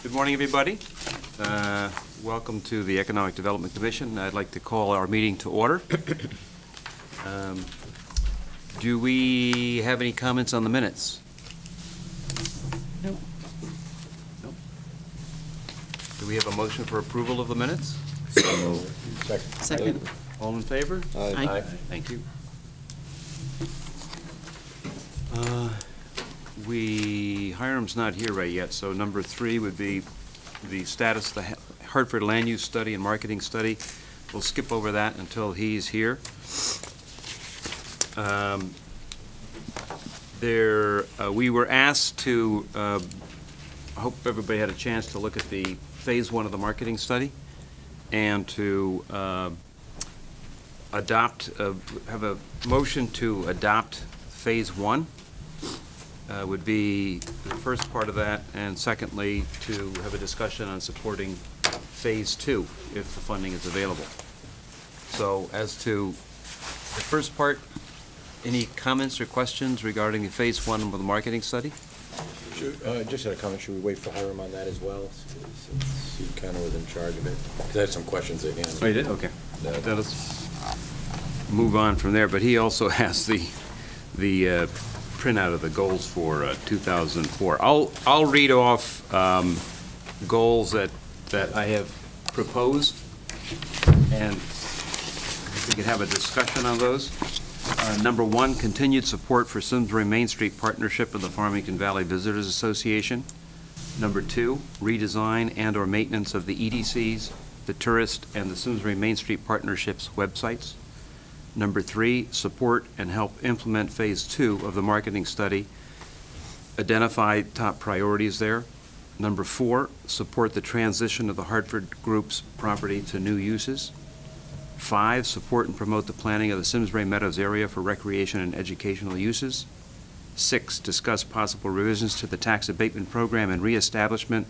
Good morning, everybody. Welcome to the Economic Development Commission. I'd like to call our meeting to order. Do we have any comments on the minutes? No. No. Do we have a motion for approval of the minutes? Second. All in favor? Aye. Thank you. Hiram's not here right yet, so number 3 would be the status of the Hartford Land Use Study and Marketing Study. We'll skip over that until he's here. We were asked to, I hope everybody had a chance to look at the Phase 1 of the marketing study and to have a motion to adopt Phase 1. Would be the first part of that, and secondly, to have a discussion on supporting Phase 2 if the funding is available. So as to the first part, any comments or questions regarding the Phase 1 of the marketing study? Just had a comment, should we wait for Hiram on that as well, since he kind of was in charge of it? Because I had some questions again. Oh, you did? Okay. Let us move on from there, but he also has the printout of the goals for 2004. I'll read off goals that I have proposed, and we can have a discussion on those. Number 1, continued support for Simsbury Main Street Partnership of the Farmington Valley Visitors Association. Number 2, redesign and/or maintenance of the EDCs, the Tourist, and the Simsbury Main Street Partnerships websites. Number 3, support and help implement Phase 2 of the marketing study. Identify top priorities there. Number 4, support the transition of the Hartford Group's property to new uses. 5, support and promote the planning of the Simsbury Meadows area for recreation and educational uses. 6, discuss possible revisions to the tax abatement program and reestablishment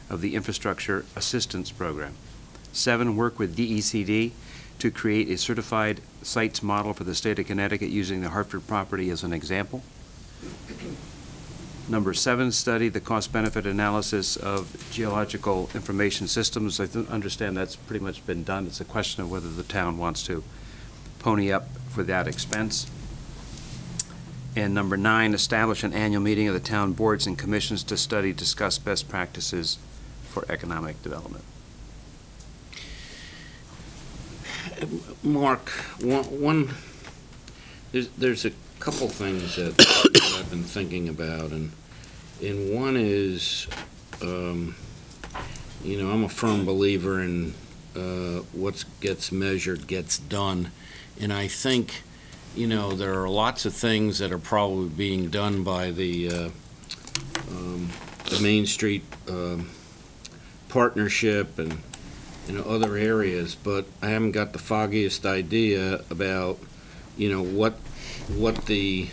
of the infrastructure assistance program. 7, work with DECD to create a certified sites model for the state of Connecticut using the Hartford property as an example. Number 7, study the cost-benefit analysis of geological information systems. I understand that's pretty much been done. It's a question of whether the town wants to pony up for that expense. And number 9, establish an annual meeting of the town boards and commissions to study, discuss best practices for economic development. Mark, there's a couple things that I've been thinking about, and one is, I'm a firm believer in what gets measured gets done, and I think, there are lots of things that are probably being done by the Main Street Partnership and other areas, but I haven't got the foggiest idea about, what the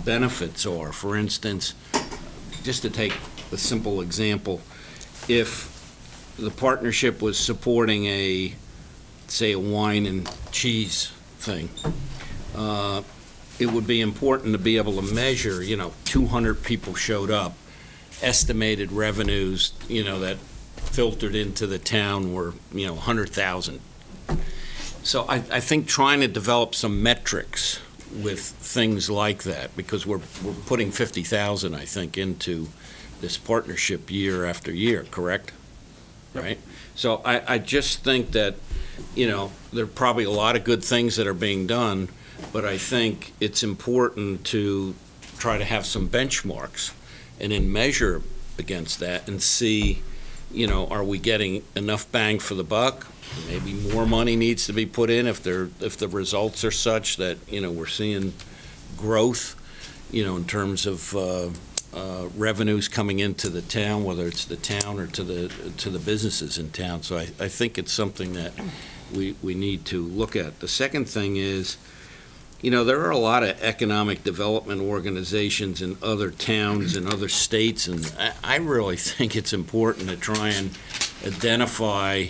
benefits are. For instance, just to take a simple example, if the partnership was supporting say a wine and cheese thing, it would be important to be able to measure, 200 people showed up, estimated revenues, that filtered into the town were 100,000. So I think trying to develop some metrics with things like that, because we're putting 50,000, I think, into this partnership year after year, correct? Yep. Right? So I just think that, there are probably a lot of good things that are being done, but I think it's important to try to have some benchmarks and then measure against that and see, are we getting enough bang for the buck? Maybe more money needs to be put in if the results are such that we're seeing growth, in terms of revenues coming into the town, whether it's the town or to the businesses in town. So I think it's something that we need to look at. The second thing is, there are a lot of economic development organizations in other towns and other states, and I really think it's important to try and identify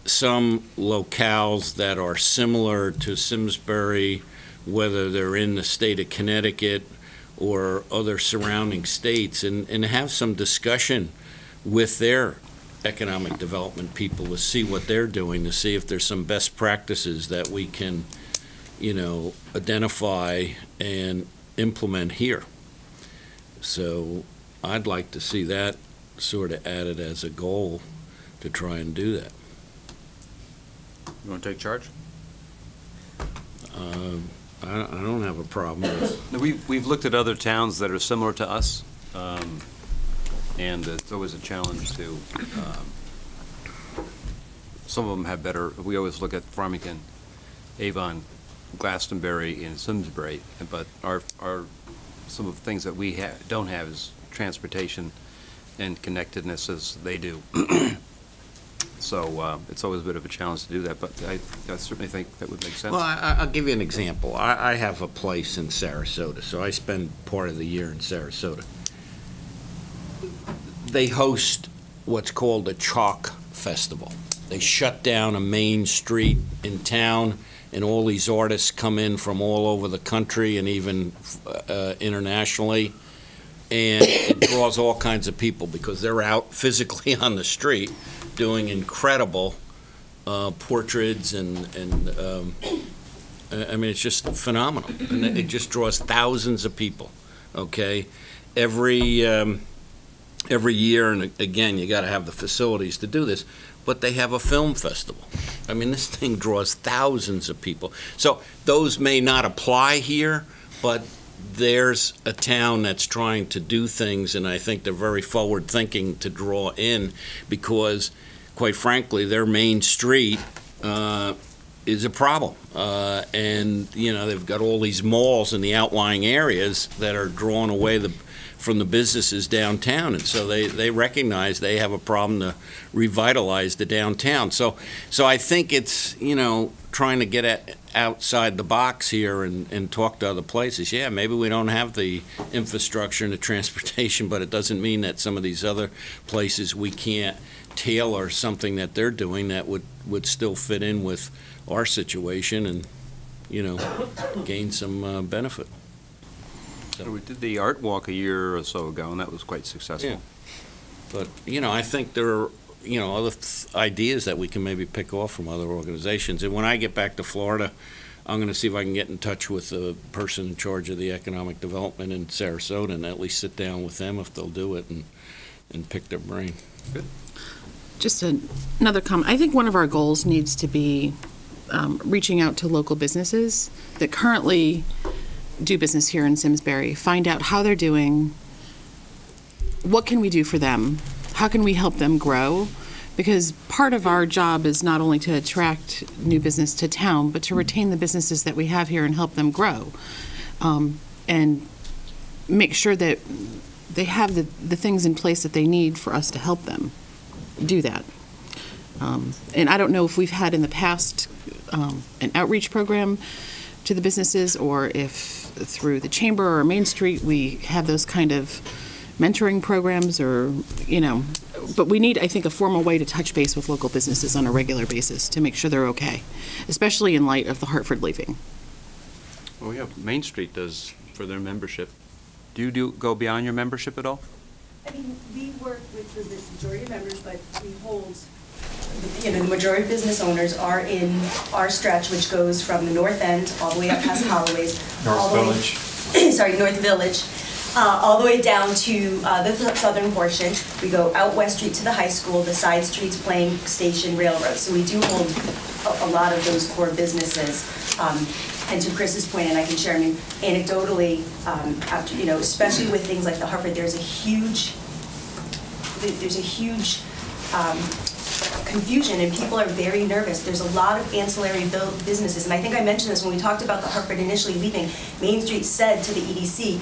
some locales that are similar to Simsbury, whether they're in the state of Connecticut or other surrounding states, and have some discussion with their economic development people to see what they're doing, to see if there's some best practices that we can, identify and implement here. So I'd like to see that sort of added as a goal to try and do that. You want to take charge? I don't have a problem with No, we've looked at other towns that are similar to us, and it's always a challenge to, some of them have better, we always look at Farmington, Avon, Glastonbury, and Simsbury, but some of the things that we don't have is transportation and connectedness as they do. So it's always a bit of a challenge to do that, but I certainly think that would make sense. Well, I'll give you an example. I have a place in Sarasota, so I spend part of the year in Sarasota. They host what's called a chalk festival. They shut down a main street in town, and all these artists come in from all over the country and even internationally, and it draws all kinds of people because they're out physically on the street doing incredible portraits and I mean, it's just phenomenal. And it just draws thousands of people, okay? Every year, and again, you got to have the facilities to do this, but they have a film festival. I mean, this thing draws thousands of people. So those may not apply here, but there's a town that's trying to do things, and I think they're very forward-thinking to draw in because, quite frankly, their main street is a problem. And, they've got all these malls in the outlying areas that are drawing away from the businesses downtown, and so they recognize they have a problem to revitalize the downtown. So I think it's, trying to get outside the box here and talk to other places. Yeah, maybe we don't have the infrastructure and the transportation, but it doesn't mean that some of these other places we can't tailor something that they're doing that would still fit in with our situation and, gain some benefit. So we did the art walk a year or so ago, and that was quite successful. Yeah. But, I think there are, other ideas that we can maybe pick off from other organizations. And when I get back to Florida, I'm going to see if I can get in touch with the person in charge of the economic development in Sarasota and at least sit down with them if they'll do it and pick their brain. Good. Just another comment. I think one of our goals needs to be reaching out to local businesses that currently do business here in Simsbury, find out how they're doing, what can we do for them, how can we help them grow, because part of our job is not only to attract new business to town, but to retain the businesses that we have here and help them grow, and make sure that they have the things in place that they need for us to help them do that. And I don't know if we've had in the past an outreach program to the businesses, or if through the chamber or Main Street we have those kind of mentoring programs, or but we need, I think, a formal way to touch base with local businesses on a regular basis to make sure they're okay, especially in light of the Hartford leaving. Well, yeah, Main Street does for their membership. Do you go beyond your membership at all? I mean, we work with the majority of members, but we hold, the majority of business owners are in our stretch, which goes from the north end all the way up past Holloway's. North Village, all the way down to the southern portion. We go out West Street to the high school, the side streets, Plank Station, Railroad. So we do hold a lot of those core businesses. And to Chris's point, and I can share, I mean, anecdotally, after, especially with things like the Hartford, there's a huge confusion, and people are very nervous. There's a lot of ancillary businesses, and I think I mentioned this when we talked about the Hartford initially leaving. Main Street said to the EDC,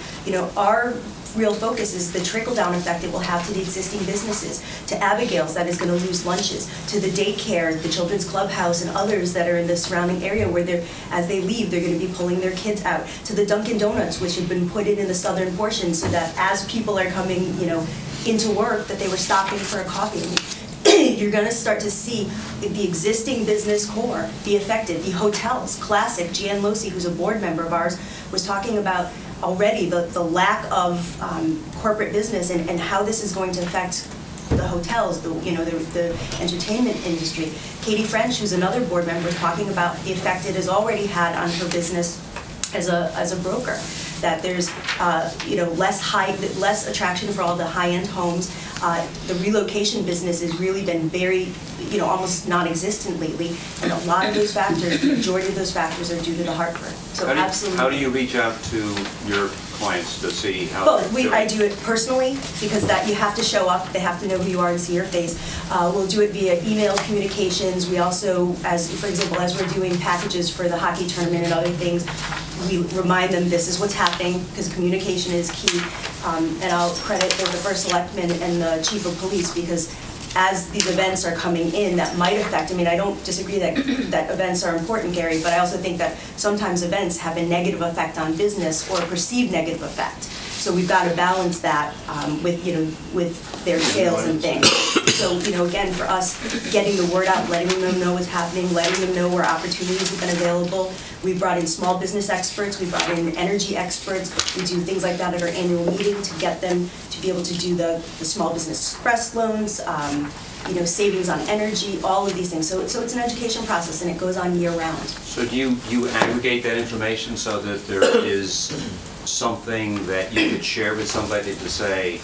our real focus is the trickle-down effect it will have to the existing businesses, to Abigail's that is going to lose lunches, to the daycare, the children's clubhouse, and others that are in the surrounding area where as they leave, they're going to be pulling their kids out, to the Dunkin' Donuts, which had been put in the southern portion so that as people are coming, into work, that they were stopping for a coffee. You're going to start to see the existing business core be affected. The hotels, Classic, Jan Losi, who's a board member of ours, was talking about already the lack of corporate business and how this is going to affect the hotels, the entertainment industry. Katie French, who's another board member, talking about the effect it has already had on her business as a broker. That there's less attraction for all the high-end homes. The relocation business has really been very, almost non-existent lately, and a lot of those factors, the majority of those factors are due to the Hartford. So absolutely. How do you reach out to your clients to see how? Both. I do it personally because that you have to show up. They have to know who you are and see your face. We'll do it via email communications. We also, for example, as we're doing packages for the hockey tournament and other things, we remind them this is what's happening because communication is key. And I'll credit the first selectman and the chief of police because as these events are coming in that might affect, I don't disagree that events are important, Gary, but I also think that sometimes events have a negative effect on business or a perceived negative effect. So we've got to balance that with their sales and things. So, again, for us, getting the word out, letting them know what's happening, letting them know where opportunities have been available. We brought in small business experts, we brought in energy experts. We do things like that at our annual meeting to get them to be able to do the small business express loans, savings on energy, all of these things. So it's an education process and it goes on year round. So do you aggregate that information so that there is something that you could share with somebody to say,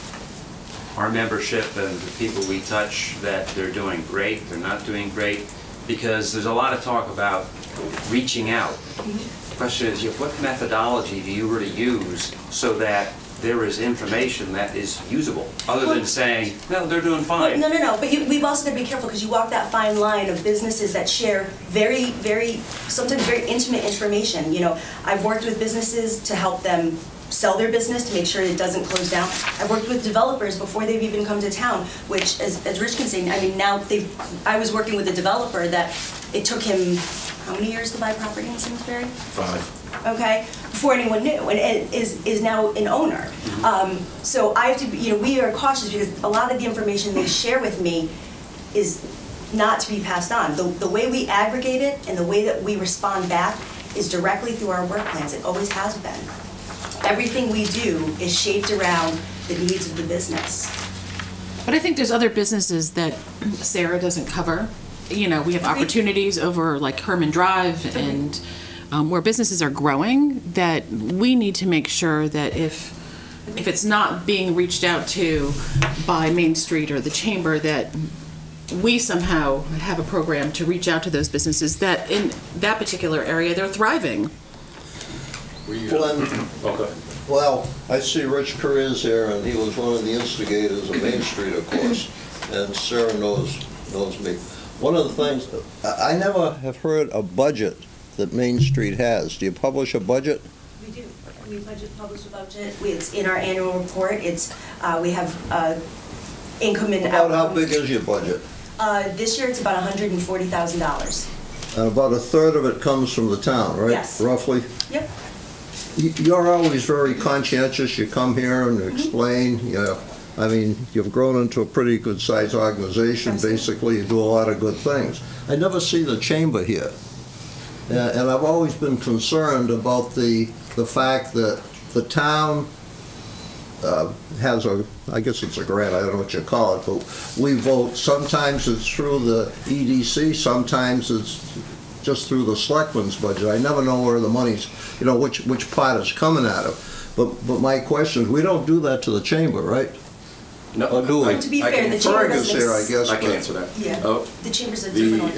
our membership and the people we touch, that they're doing great, they're not doing great? Because there's a lot of talk about reaching out. The question is, what methodology do you really use so that there is information that is usable, other than saying, no, they're doing fine? Well, no. But we've also got to be careful because you walk that fine line of businesses that share very, sometimes very intimate information. I've worked with businesses to help them sell their business to make sure it doesn't close down. I've worked with developers before they've even come to town, which, as Rich can say, I was working with a developer that it took him, how many years to buy property in Simsbury? 5. Okay, before anyone knew, and is now an owner. So I have to, we are cautious because a lot of the information they share with me is not to be passed on. The way we aggregate it and the way that we respond back is directly through our work plans. It always has been. Everything we do is shaped around the needs of the business. But I think there's other businesses that Sarah doesn't cover. We have opportunities over like Herman Drive and where businesses are growing that we need to make sure that if it's not being reached out to by Main Street or the Chamber, that we somehow have a program to reach out to those businesses that in that particular area they're thriving. Well, I see Rich Carriers here, and he was one of the instigators of Main Street, of course, and Sarah knows me. One of the things, I never have heard a budget that Main Street has. Do you publish a budget? We do. We publish a budget. It's in our annual report. We have income and outcome. About how big is your budget? This year it's about $140,000. And about a third of it comes from the town, right? Yes. Roughly? Yep. You're always very conscientious. You come here and explain. You've grown into a pretty good-sized organization. Absolutely. Basically, you do a lot of good things. I never see the Chamber here. And I've always been concerned about the fact that the town has I guess it's a grant, I don't know what you call it, but we vote, sometimes it's through the EDC, sometimes it's just through the selectmen's budget. I never know where the money's, which pot is coming out of. But my question is, we don't do that to the Chamber, right? No. Or do we? To be fair, the Chamber Fergus here, I guess. I can answer that. Yeah. The Chamber's a different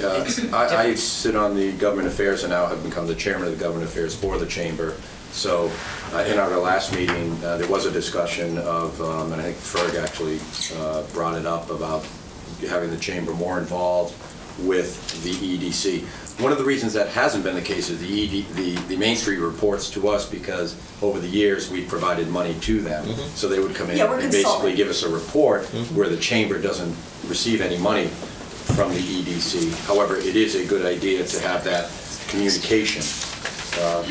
one. I sit on the Government Affairs and now have become the chairman of the Government Affairs for the Chamber. So in our last meeting, there was a discussion of, and I think Ferg actually brought it up, about having the Chamber more involved with the EDC. One of the reasons that hasn't been the case is the Main Street reports to us because over the years we provided money to them. Mm-hmm. So they would come in and basically give us a report where the Chamber doesn't receive any money from the EDC. However, it is a good idea to have that communication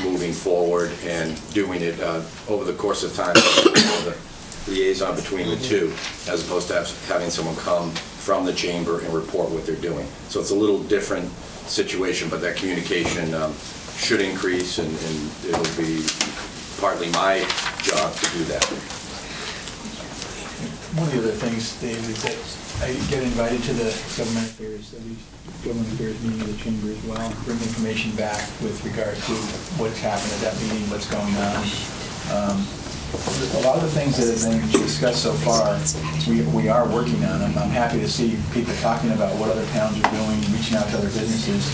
moving forward and doing it over the course of time, the liaison between the two, as opposed to having someone come from the Chamber and report what they're doing. So it's a little different situation, but that communication should increase, and it'll be partly my job to do that. One of the other things, Dave, is that I get invited to the government affairs meeting of the chamber as well, bring information back with regard to what's happened at that meeting, what's going on. A lot of the things that have been discussed so far, we are working on. I'm happy to see people talking about what other towns are doing, reaching out to other businesses.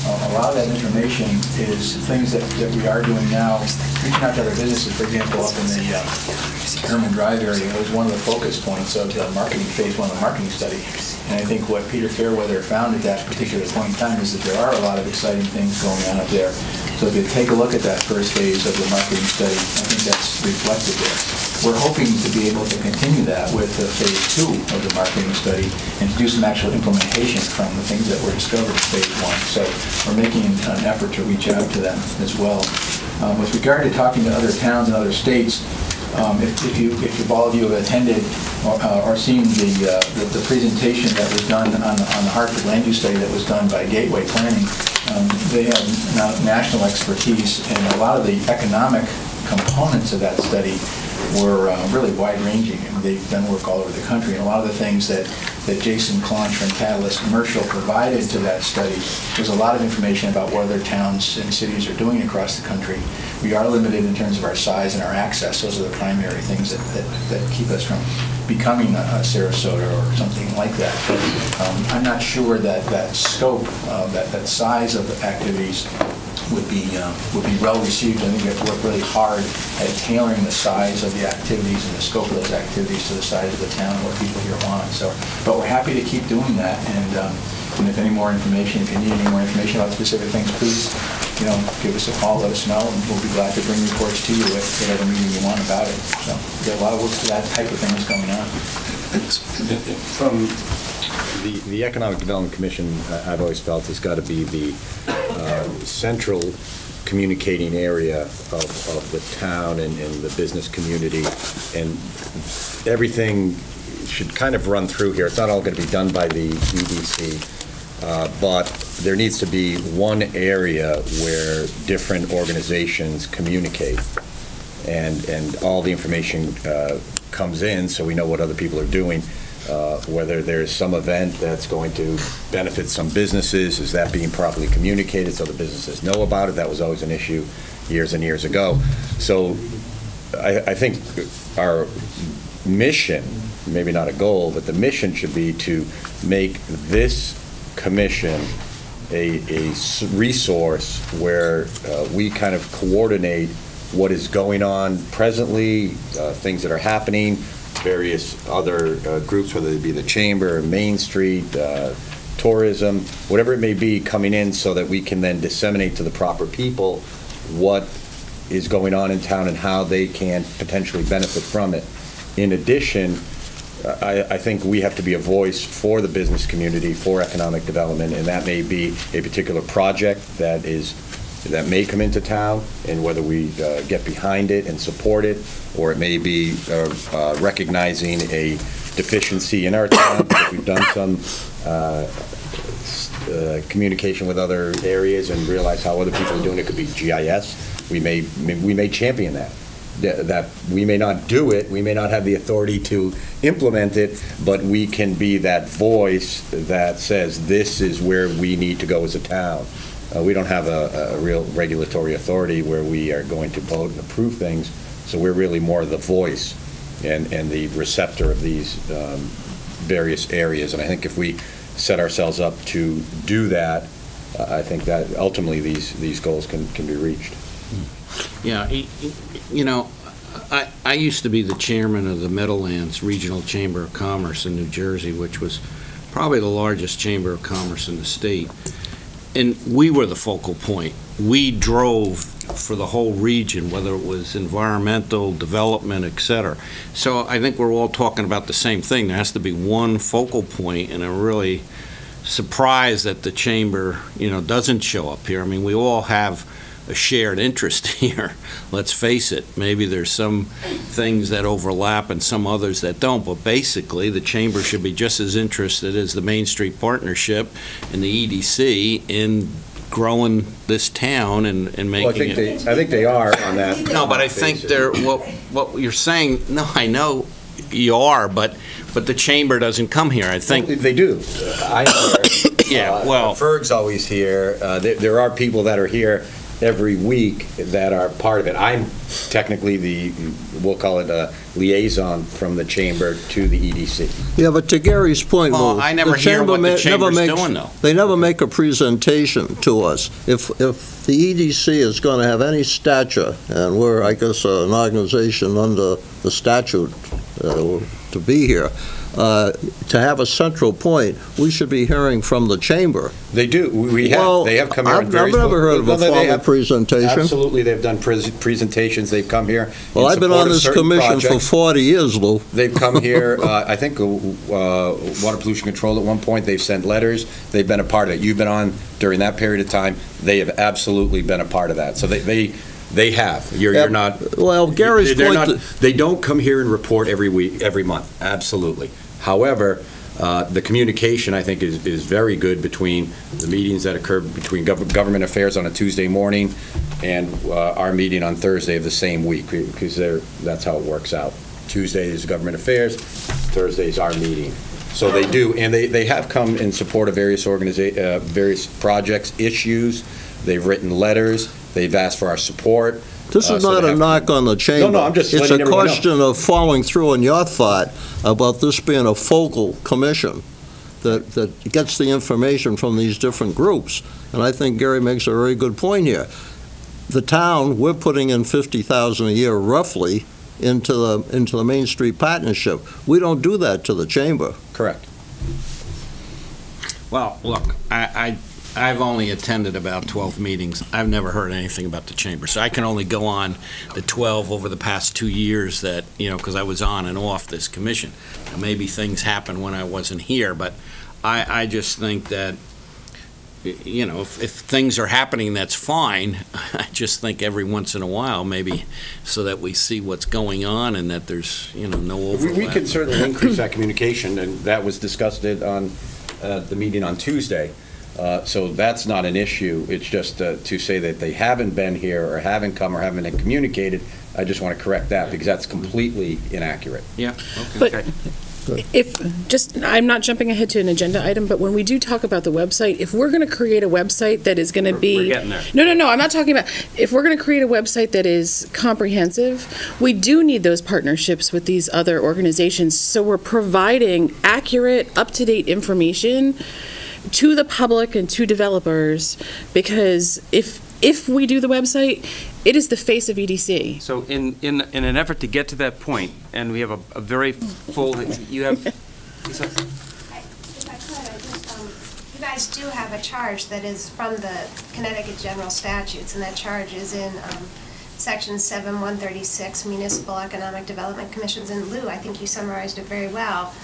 A lot of that information is things that we are doing now, reaching out to other businesses. For example, up in the Herman Drive area, it was one of the focus points of the marketing phase, one of the marketing study. And I think what Peter Fairweather found at that particular point in time is that there are a lot of exciting things going on up there. So if you take a look at that first phase of the marketing study, I think that's reflected there. We're hoping to be able to continue that with phase 2 of the marketing study and to do some actual implementation from the things that were discovered in phase 1. So we're making an effort to reach out to them as well. With regard to talking to other towns and other states, if all of you have attended or seen the presentation that was done on the Hartford land use study that was done by Gateway Planning, they have national expertise, and a lot of the economic components of that study were really wide-ranging, and they've done work all over the country. And a lot of the things that Jason Klonch from Catalyst Commercial provided to that study was a lot of information about what other towns and cities are doing across the country. We are limited in terms of our size and our access. Those are the primary things that keep us from becoming a Sarasota or something like that. But I'm not sure that scope, that size of activities would be well received. I think we have to work really hard at tailoring the size of the activities and the scope of those activities to the size of the town and what people here want. So, but we're happy to keep doing that. And if any more information, if you need any more information about specific things, please, give us a call, let us know, and we'll be glad to bring reports to you at whatever meeting you want about it. So, we got a lot of work for that type of thing that's going on. From the Economic Development Commission, I've always felt has got to be the central communicating area of the town and the business community, and everything should kind of run through here. It's not all going to be done by the EDC, but there needs to be one area where different organizations communicate, and all the information comes in so we know what other people are doing. Whether there's some event that's going to benefit some businesses, is that being properly communicated so the businesses know about it? That was always an issue years and years ago. So I think our mission, maybe not a goal, but the mission should be to make this commission a resource where we kind of coordinate what is going on presently, things that are happening, various other groups, whether it be the Chamber, Main Street, tourism, whatever it may be, coming in so that we can then disseminate to the proper people what is going on in town and how they can potentially benefit from it. In addition, I think we have to be a voice for the business community, for economic development, and that may be a particular project that may come into town, and whether we get behind it and support it, or it may be recognizing a deficiency in our town. We've done some communication with other areas and realize how other people are doing it. It could be GIS. We may champion that. That we may not do it, we may not have the authority to implement it, but we can be that voice that says this is where we need to go as a town. We don't have a real regulatory authority where we are going to vote and approve things, so we're really more the voice and the receptor of these various areas. And I think if we set ourselves up to do that, I think that ultimately these goals can be reached. Yeah, I used to be the chairman of the Meadowlands Regional Chamber of Commerce in New Jersey, which was probably the largest chamber of commerce in the state. And we were the focal point. We drove for the whole region, whether it was environmental, development, et cetera. So I think we're all talking about the same thing. There has to be one focal point, and I'm really surprised that the chamber, doesn't show up here. I mean, we all have a shared interest here. Let's face it. Maybe there's some things that overlap and some others that don't, but basically the chamber should be just as interested as the Main Street Partnership and the EDC in growing this town and Well, I making think it. I think they are on that. No, but I think they're, what you're saying, no, I know you are, but the chamber doesn't come here, I think. They do. I'm here. Yeah, well. Ferg's always here. There are people that are here every week that are part of it. I'm technically we'll call it a liaison from the chamber to the EDC. Yeah, but to Gary's point, Well, Lou, I never the hear chamber what the never chamber's makes, doing, though. they never make a presentation to us. If the EDC is going to have any stature, and we're, I guess, an organization under the statute to be here, to have a central point, we should be hearing from the chamber. They do. We have. Well, they have come here. I've never heard of a formal presentation. Absolutely, they've done presentations. They've come here. Well, in I've been support on of this certain commission for projects. 40 years, Lou. They've come here, I think, water pollution control at one point. They've sent letters. They've been a part of it. You've been on during that period of time. They have absolutely been a part of that. So they have. You're not. Well, Gary's they're point. not, they don't come here and report every week, every month. Absolutely. However, the communication, I think, is very good between the meetings that occur between government affairs on a Tuesday morning and our meeting on Thursday of the same week, because that's how it works out. Tuesday is government affairs, Thursday is our meeting. So they do, and they have come in support of various various projects, issues. They've written letters. They've asked for our support. This is not a knock on the chamber. No, I'm just It's letting a everyone know. question of following through on your thought about this being a focal commission that gets the information from these different groups. And I think Gary makes a very good point here. The town, we're putting in $50,000 a year roughly into the Main Street Partnership. We don't do that to the chamber. Correct. Well, look, I've only attended about 12 meetings. I've never heard anything about the chamber. So I can only go on the 12 over the past 2 years that, because I was on and off this commission. Now, maybe things happened when I wasn't here, but I just think that, if things are happening, that's fine. I just think every once in a while, maybe, so that we see what's going on and that there's, no overlap. We can certainly increase that communication, and that was discussed on the meeting on Tuesday. So that's not an issue. It's just to say that they haven't been here or haven't come or haven't been communicated. I just want to correct that because that's completely inaccurate. Yeah. But Okay. I'm not jumping ahead to an agenda item, but when we do talk about the website, if we're going to create a website that is going to be. We're getting there. No, I'm not talking about, if we're going to create a website that is comprehensive, we do need those partnerships with these other organizations, so we're providing accurate, up-to-date information to the public and to developers, because if we do the website, it is the face of EDC. So in an effort to get to that point, and we have a very full, you have, If I could, you guys do have a charge that is from the Connecticut General Statutes, and that charge is in Section 7136, Municipal Economic Development Commissions. And Lou, I think you summarized it very well.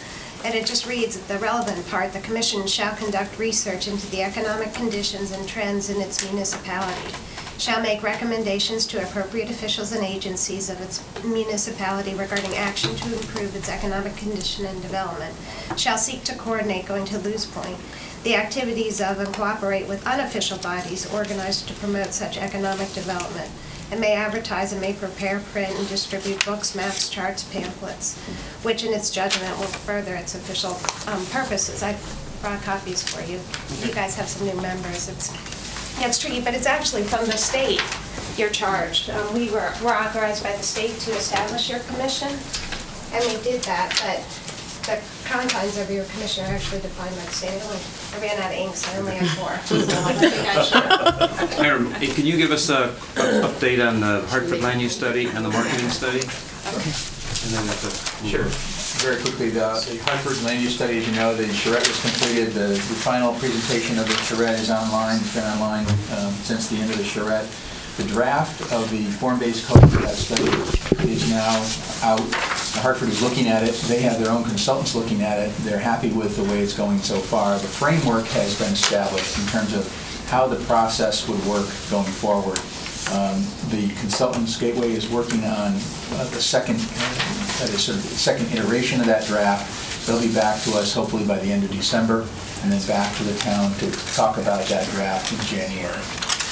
And it just reads, the relevant part, the commission shall conduct research into the economic conditions and trends in its municipality, shall make recommendations to appropriate officials and agencies of its municipality regarding action to improve its economic condition and development, shall seek to coordinate, going to Lou's point, the activities of and cooperate with unofficial bodies organized to promote such economic development, and may advertise and may prepare, print, and distribute books, maps, charts, pamphlets, which in its judgment will further its official purposes. I brought copies for you. You guys have some new members. It's tricky, but it's actually from the state you're charged. We're authorized by the state to establish your commission, and we did that, but the confines of your commission are actually defined by the state. I ran out of ink, so I only have 4. So I think I should. Hiram, can you give us an update on the Hartford land use study and the marketing study? Okay. And then that's a. Sure. Very quickly, the Hartford land use study, as you know, the charrette was completed. The final presentation of the charrette is online. It's been online since the end of the charrette. The draft of the form-based code for that study is now out. Hartford is looking at it. They have their own consultants looking at it. They're happy with the way it's going so far. The framework has been established in terms of how the process would work going forward. The consultants Gateway is working on the second iteration of that draft, They'll be back to us hopefully by the end of December, and then back to the town to talk about that draft in January.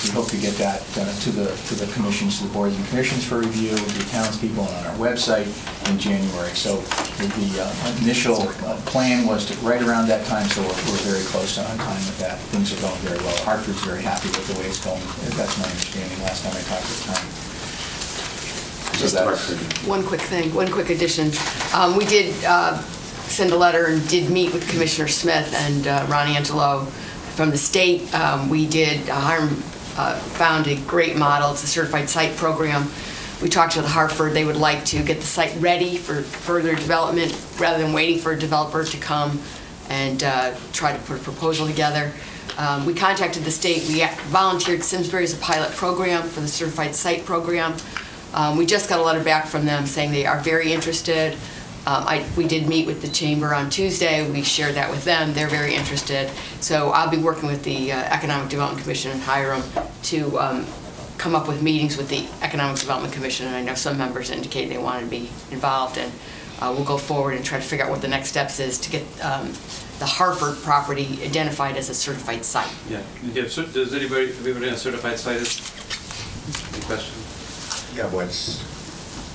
We hope to get that to the commissions, to the boards and commissions for review, the townspeople, and on our website in January. So the initial plan was to right around that time, so we're very close on time with that. Things are going very well. Hartford's very happy with the way it's going. That's my understanding last time I talked to the town. So that's one quick thing, one quick addition. We did send a letter and did meet with Commissioner Smith and Ron Angelo from the state. We did found a great model. It's a certified site program. We talked to the Hartford. They would like to get the site ready for further development rather than waiting for a developer to come and try to put a proposal together. We contacted the state. We volunteered Simsbury as a pilot program for the certified site program. We just got a letter back from them saying they are very interested. We did meet with the chamber on Tuesday. We shared that with them. They're very interested. So I'll be working with the Economic Development Commission and Hiram to come up with meetings with the Economic Development Commission. And I know some members indicated they wanted to be involved. And we'll go forward and try to figure out what the next steps is to get the Hartford property identified as a certified site. Yeah. Does anybody, have you ever done a certified site? Any questions? Yeah, what's...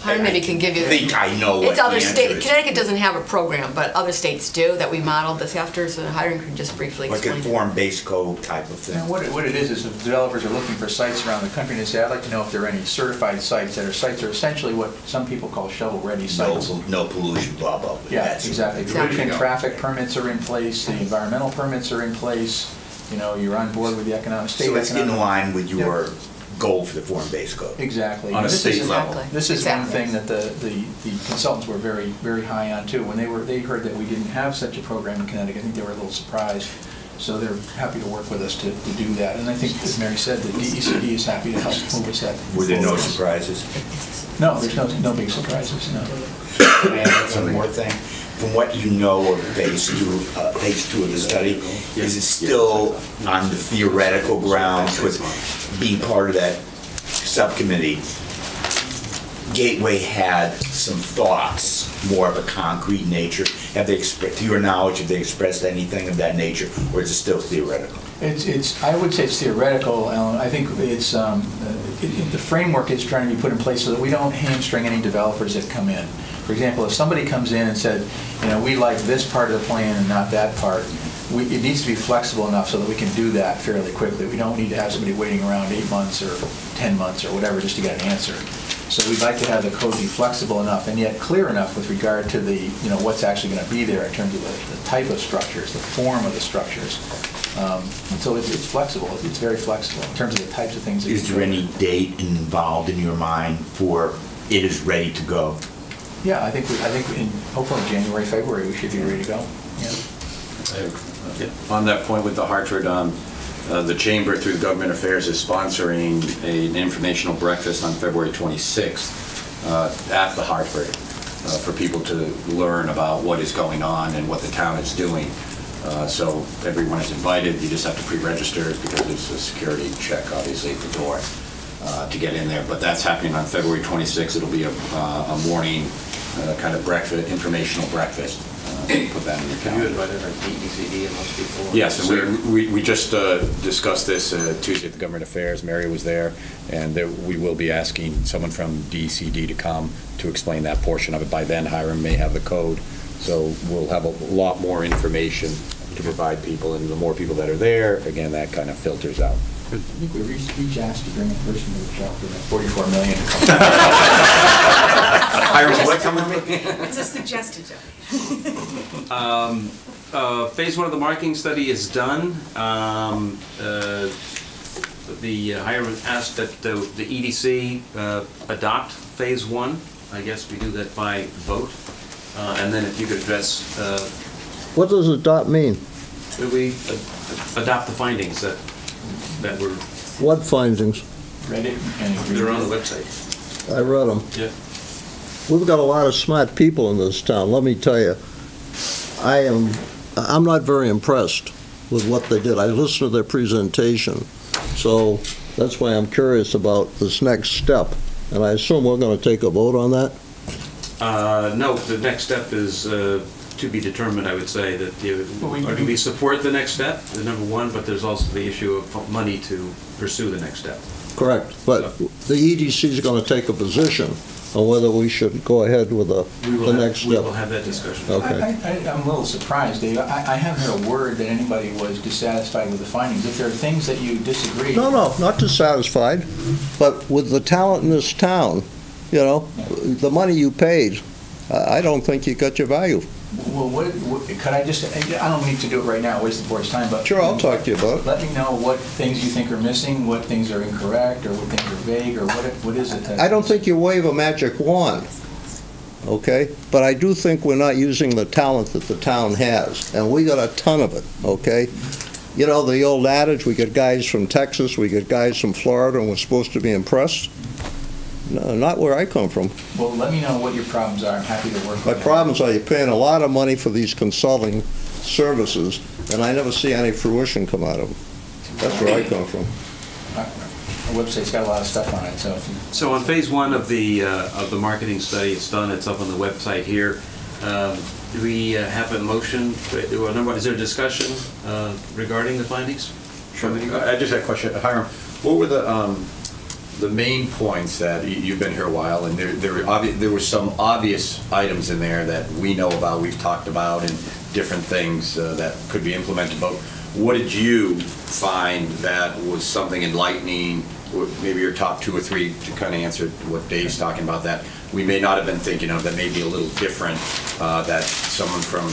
Hiram maybe can give you... I think I know what it's other the answer states. is. Connecticut doesn't have a program, but other states do that we modeled this after, so Hiram can just briefly Like explain. a form-based code type of thing. And what it is if developers are looking for sites around the country and they say, I'd like to know if there are any certified sites that are essentially what some people call shovel-ready sites. No pollution, blah, blah, blah. Yeah, That's- exactly. Exactly. Pollution, traffic permits are in place, the environmental permits are in place, you know, you're on board with the state So it's in economic. line with your goal for the form-based code. Exactly. On a This state is- level. This is one Exactly. thing that the consultants were very, very high on too. When they heard that we didn't have such a program in Connecticut, I think they were a little surprised. So they're happy to work with us to do that. And I think, as Mary said, the DECD is happy to help move us that. Were there no forward. surprises? No, there's no big surprises, no. And one more thing, from what you know of phase two of the study, is it still on the theoretical grounds with being part of that subcommittee? Gateway had some thoughts, more of a concrete nature. Have they, to your knowledge, have they expressed anything of that nature, or is it still theoretical? I would say it's theoretical, Ellen. I think it's, the framework is trying to be put in place so that we don't hamstring any developers that come in. For example, if somebody comes in and said, you know, we like this part of the plan and not that part, it needs to be flexible enough so that we can do that fairly quickly. We don't need to have somebody waiting around 8 months or 10 months or whatever just to get an answer. So we'd like to have the code be flexible enough and yet clear enough with regard to the, you know, what's actually going to be there in terms of the type of structures, the form of the structures. And so it's flexible. It's very flexible in terms of the types of things. Is there any date involved in your mind for it is ready to go? Yeah, I think in hopefully January, February, we should be ready to go. Yeah. On that point with the Hartford, the Chamber through Government Affairs is sponsoring an informational breakfast on February 26th at the Hartford for people to learn about what is going on and what the town is doing. So everyone is invited. You just have to pre-register because there's a security check, obviously, at the door to get in there. But that's happening on February 26th. It'll be a morning kind of breakfast, informational breakfast. Put that in your calendar. Have you invited our DECD and most people? Yes, and we just discussed this Tuesday at the Government Affairs. Mary was there, and we will be asking someone from DECD to come to explain that portion of it. By then, Hiram may have the code, so we'll have a lot more information to provide people, and the more people that are there, again, that kind of filters out. I think we each asked to bring a person to the show for that $44 million. Hiram, what coming with me? It's a suggested joke. Phase one of the marking study is done. The Hiram asked that the EDC adopt phase one. I guess we do that by vote. And then if you could address, What does adopt mean? we adopt the findings that were, What findings? Read it and agreed. they're on the website. I read them. Yeah. We've got a lot of smart people in this town, let me tell you. I'm not very impressed with what they did. I listened to their presentation, so that's why I'm curious about this next step. And I assume we're going to take a vote on that? No, the next step is to be determined, I would say, that do we support the next step, the number one, but there's also the issue of money to pursue the next step. Correct, but the EDC is going to take a position on whether we should go ahead with the next step. We will have that discussion. Okay. I'm a little surprised, Dave. I haven't heard a word that anybody was dissatisfied with the findings. If there are things that you disagree. No, not dissatisfied, but with the talent in this town, you know, the money you paid, I don't think you got your value. Well, could I just, I don't need to do it right now, waste the board's time, but. Sure, I'll talk to you about it. Let me know what things you think are missing, what things are incorrect, or what things are vague, or what is it that. I don't think you wave a magic wand, okay? But I do think we're not using the talent that the town has, and we got a ton of it, okay? You know, the old adage, we get guys from Texas, we get guys from Florida, and we're supposed to be impressed. No, not where I come from. Well, let me know what your problems are. I'm happy to work with My you. problems are you're paying a lot of money for these consulting services, and I never see any fruition come out of them. That's where I come from. Our website's got a lot of stuff on it, so. So on phase one of the marketing study, it's done, it's up on the website here. Do we have a motion? Is there a discussion regarding the findings? Sure. I just had a question. Hiram, what were the main points that you've been here a while, and there were some obvious items in there that we know about, we've talked about, and different things that could be implemented, but what did you find that was something enlightening, or maybe your top 2 or 3 to kind of answer what Dave's talking about, that we may not have been thinking of, that may be a little different, that someone from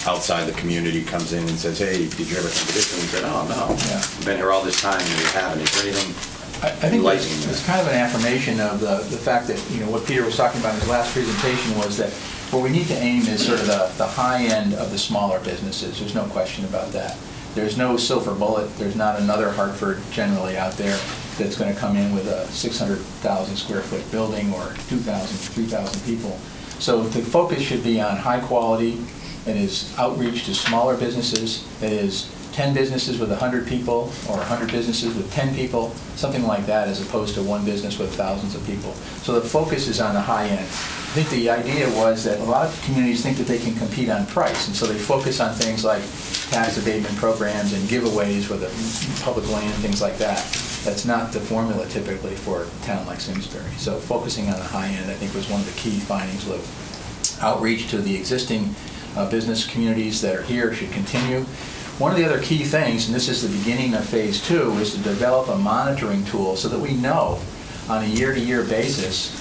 outside the community comes in and says, hey, did you ever think of this? And we said, oh, no, I've been here all this time and we haven't. Is there anything? I think it's kind of an affirmation of the fact that, you know, what Peter was talking about in his last presentation was that what we need to aim is sort of the high end of the smaller businesses. There's no question about that. There's no silver bullet. There's not another Hartford generally out there that's going to come in with a 600,000 square foot building or 2,000, 3,000 people. So the focus should be on high quality. It is outreach to smaller businesses. It is 10 businesses with 100 people or 100 businesses with 10 people, something like that, as opposed to one business with thousands of people. So the focus is on the high end. I think the idea was that a lot of communities think that they can compete on price, and so they focus on things like tax abatement programs and giveaways with the public land, things like that. That's not the formula typically for a town like Simsbury. So focusing on the high end, I think, was one of the key findings. Outreach to the existing business communities that are here should continue. One of the other key things, and this is the beginning of phase 2, is to develop a monitoring tool so that we know on a year-to-year basis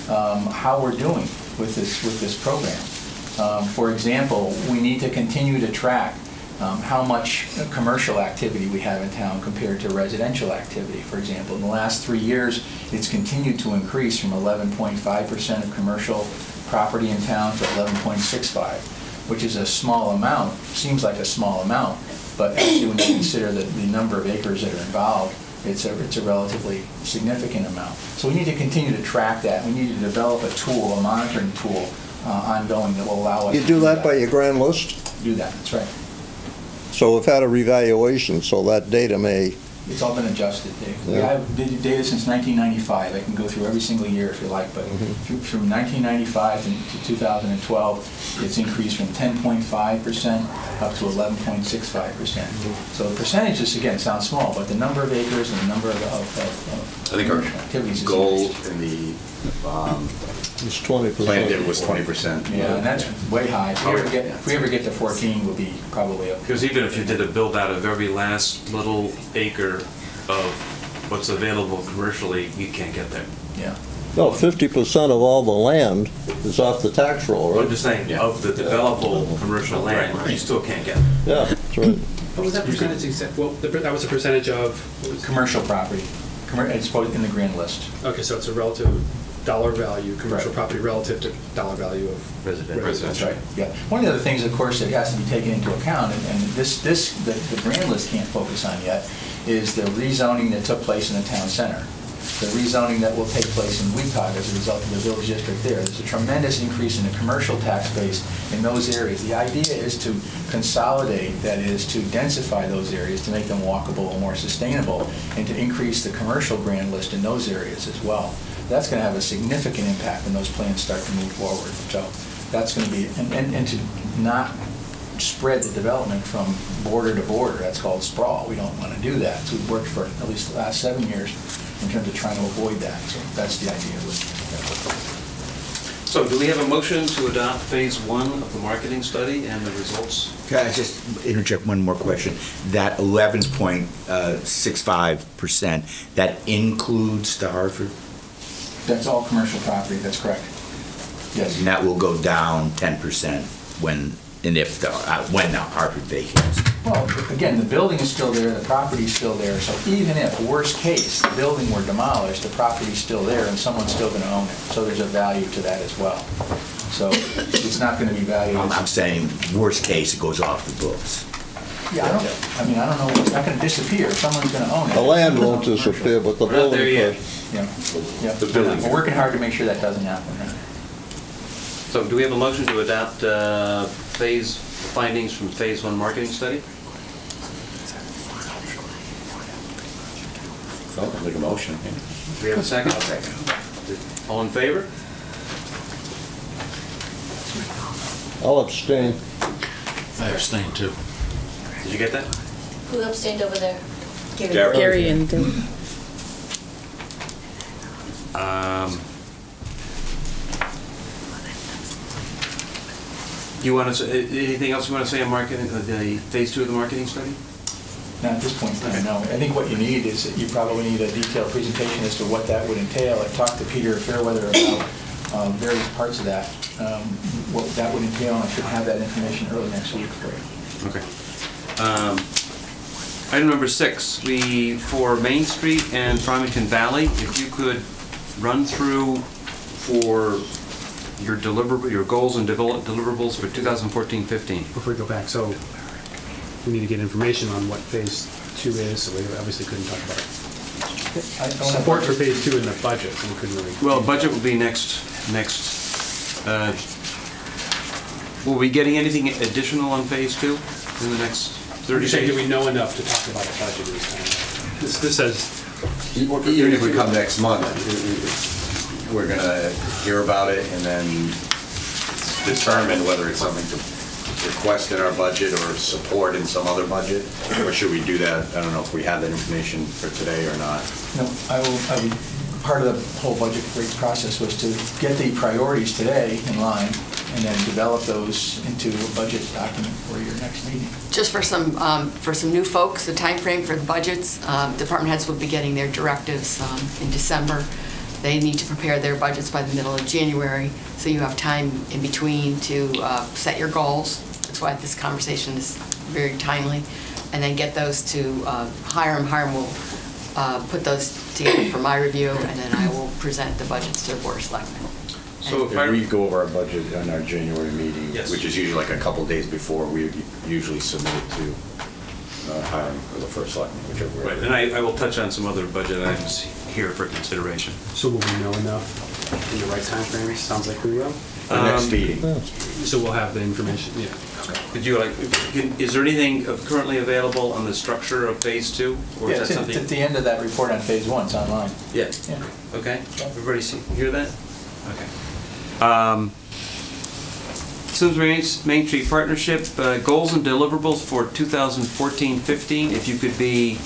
how we're doing with this program. For example, we need to continue to track how much commercial activity we have in town compared to residential activity. For example, in the last 3 years, it's continued to increase from 11.5% of commercial property in town to 11.65%. which is a small amount, seems like a small amount, but actually when you consider the number of acres that are involved, it's a relatively significant amount. So we need to continue to track that. We need to develop a tool, a monitoring tool, ongoing that will allow us You do that by your grand list? do that, that's right. So we've had a revaluation, so that data may... It's all been adjusted, Dave. Yeah. We have data since 1995. I can go through every single year if you like, but from 1995 to 2012, it's increased from 10.5% up to 11.65%. So the percentages, again, sound small, but the number of acres and the number of I think our activities is goal increased. in the It's 20%. plan did was 20%. Yeah, and that's way high. If we ever get to 14, we'll be probably up. Because even if you did a build out of every last little acre of what's available commercially, you can't get there. Yeah. No, 50% of all the land is off the tax roll, I'm right? just saying, of the developable commercial land, you still can't get. Yeah, that's right. What was that percentage exact? Well, that was a percentage of? Commercial property. It's both in the grand list. Okay, so it's a relative dollar value, commercial Right. property relative to dollar value of residential. That's right, yeah. One of the other things, of course, that has to be taken into account, and the grand list can't focus on yet, is the rezoning that took place in the town center. The rezoning that will take place in Weetag as a result of the village district there. There's a tremendous increase in the commercial tax base in those areas. The idea is to consolidate, that is, to densify those areas, to make them walkable and more sustainable, and to increase the commercial grand list in those areas as well. That's going to have a significant impact when those plans start to move forward. So that's going to be, and to not spread the development from border to border. That's called sprawl. We don't want to do that. So we've worked for at least the last 7 years in terms of trying to avoid that. So that's the idea with that. So do we have a motion to adopt phase 1 of the marketing study and the results? Can I just interject one more question? That 11.65%, that includes the Hartford? That's all commercial property. That's correct. Yes. And that will go down 10% when the Hartford vacates. Well, again, the building is still there, the property's still there, so even if, worst case, the building were demolished, the property's still there and someone's still going to own it. So there's a value to that as well. So it's not going to be valued. I'm saying, worst case, it goes off the books. Yeah, I don't know, it's not going to disappear, someone's going to own it. The land won't disappear, but the We're not there building yet. could. Yeah. The building. We're working hard to make sure that doesn't happen. So do we have a motion to adopt findings from phase 1 marketing study? I'll make a motion. Do we have a second? I'll second. All in favor? I'll abstain. I abstain too. Did you get that? Who abstained over there? Gary and You want to, anything else you want to say on marketing, the phase 2 of the marketing study? Not at this point in time, no. I think what you need is, that you probably need a detailed presentation as to what that would entail. I talked to Peter Fairweather about various parts of that, what that would entail, and I should have that information early next week for you. Okay. Item number 6, for Main Street and Farmington Valley, if you could run through for your goals and deliverables for 2014-15. Before we go back, so we need to get information on what phase 2 is, so we obviously couldn't talk about it. Support for phase 2 in the budget, so we couldn't really. Well, budget will be next. Will we getting anything additional on phase 2 in the next 30 You're saying, days? do we know enough to talk about the budget this time? This says. Even if we come next month, we're going to hear about it and then determine whether it's something to request in our budget or support in some other budget, or should we do that? I don't know if we have that information for today or not. No, part of the whole budget process was to get the priorities today in line and then develop those into a budget document for your next meeting. Just for some new folks, the timeframe for the budgets, department heads will be getting their directives in December. They need to prepare their budgets by the middle of January, so you have time in between to set your goals. That's why this conversation is very timely. And then get those to Hiram. Hiram will put those together for my review, and then I will present the budgets to the Board of Selectmen. So If we go over our budget on our January meeting, Yes. Which is usually like a couple days before we usually submit it to hiring for the first selectman, whichever way. Right, and I will touch on some other budget items here for consideration. So will we know enough in the right time frame? Sounds like we will. The next meeting. So we'll have the information, yeah. Did you is there anything currently available on the structure of phase 2? Or Yeah, is that it's at something? the end of that report on phase 1, it's online. Yeah. Yeah. Okay. Everybody hear that? Okay. Simsbury Main Street Partnership, goals and deliverables for 2014-15. If you could be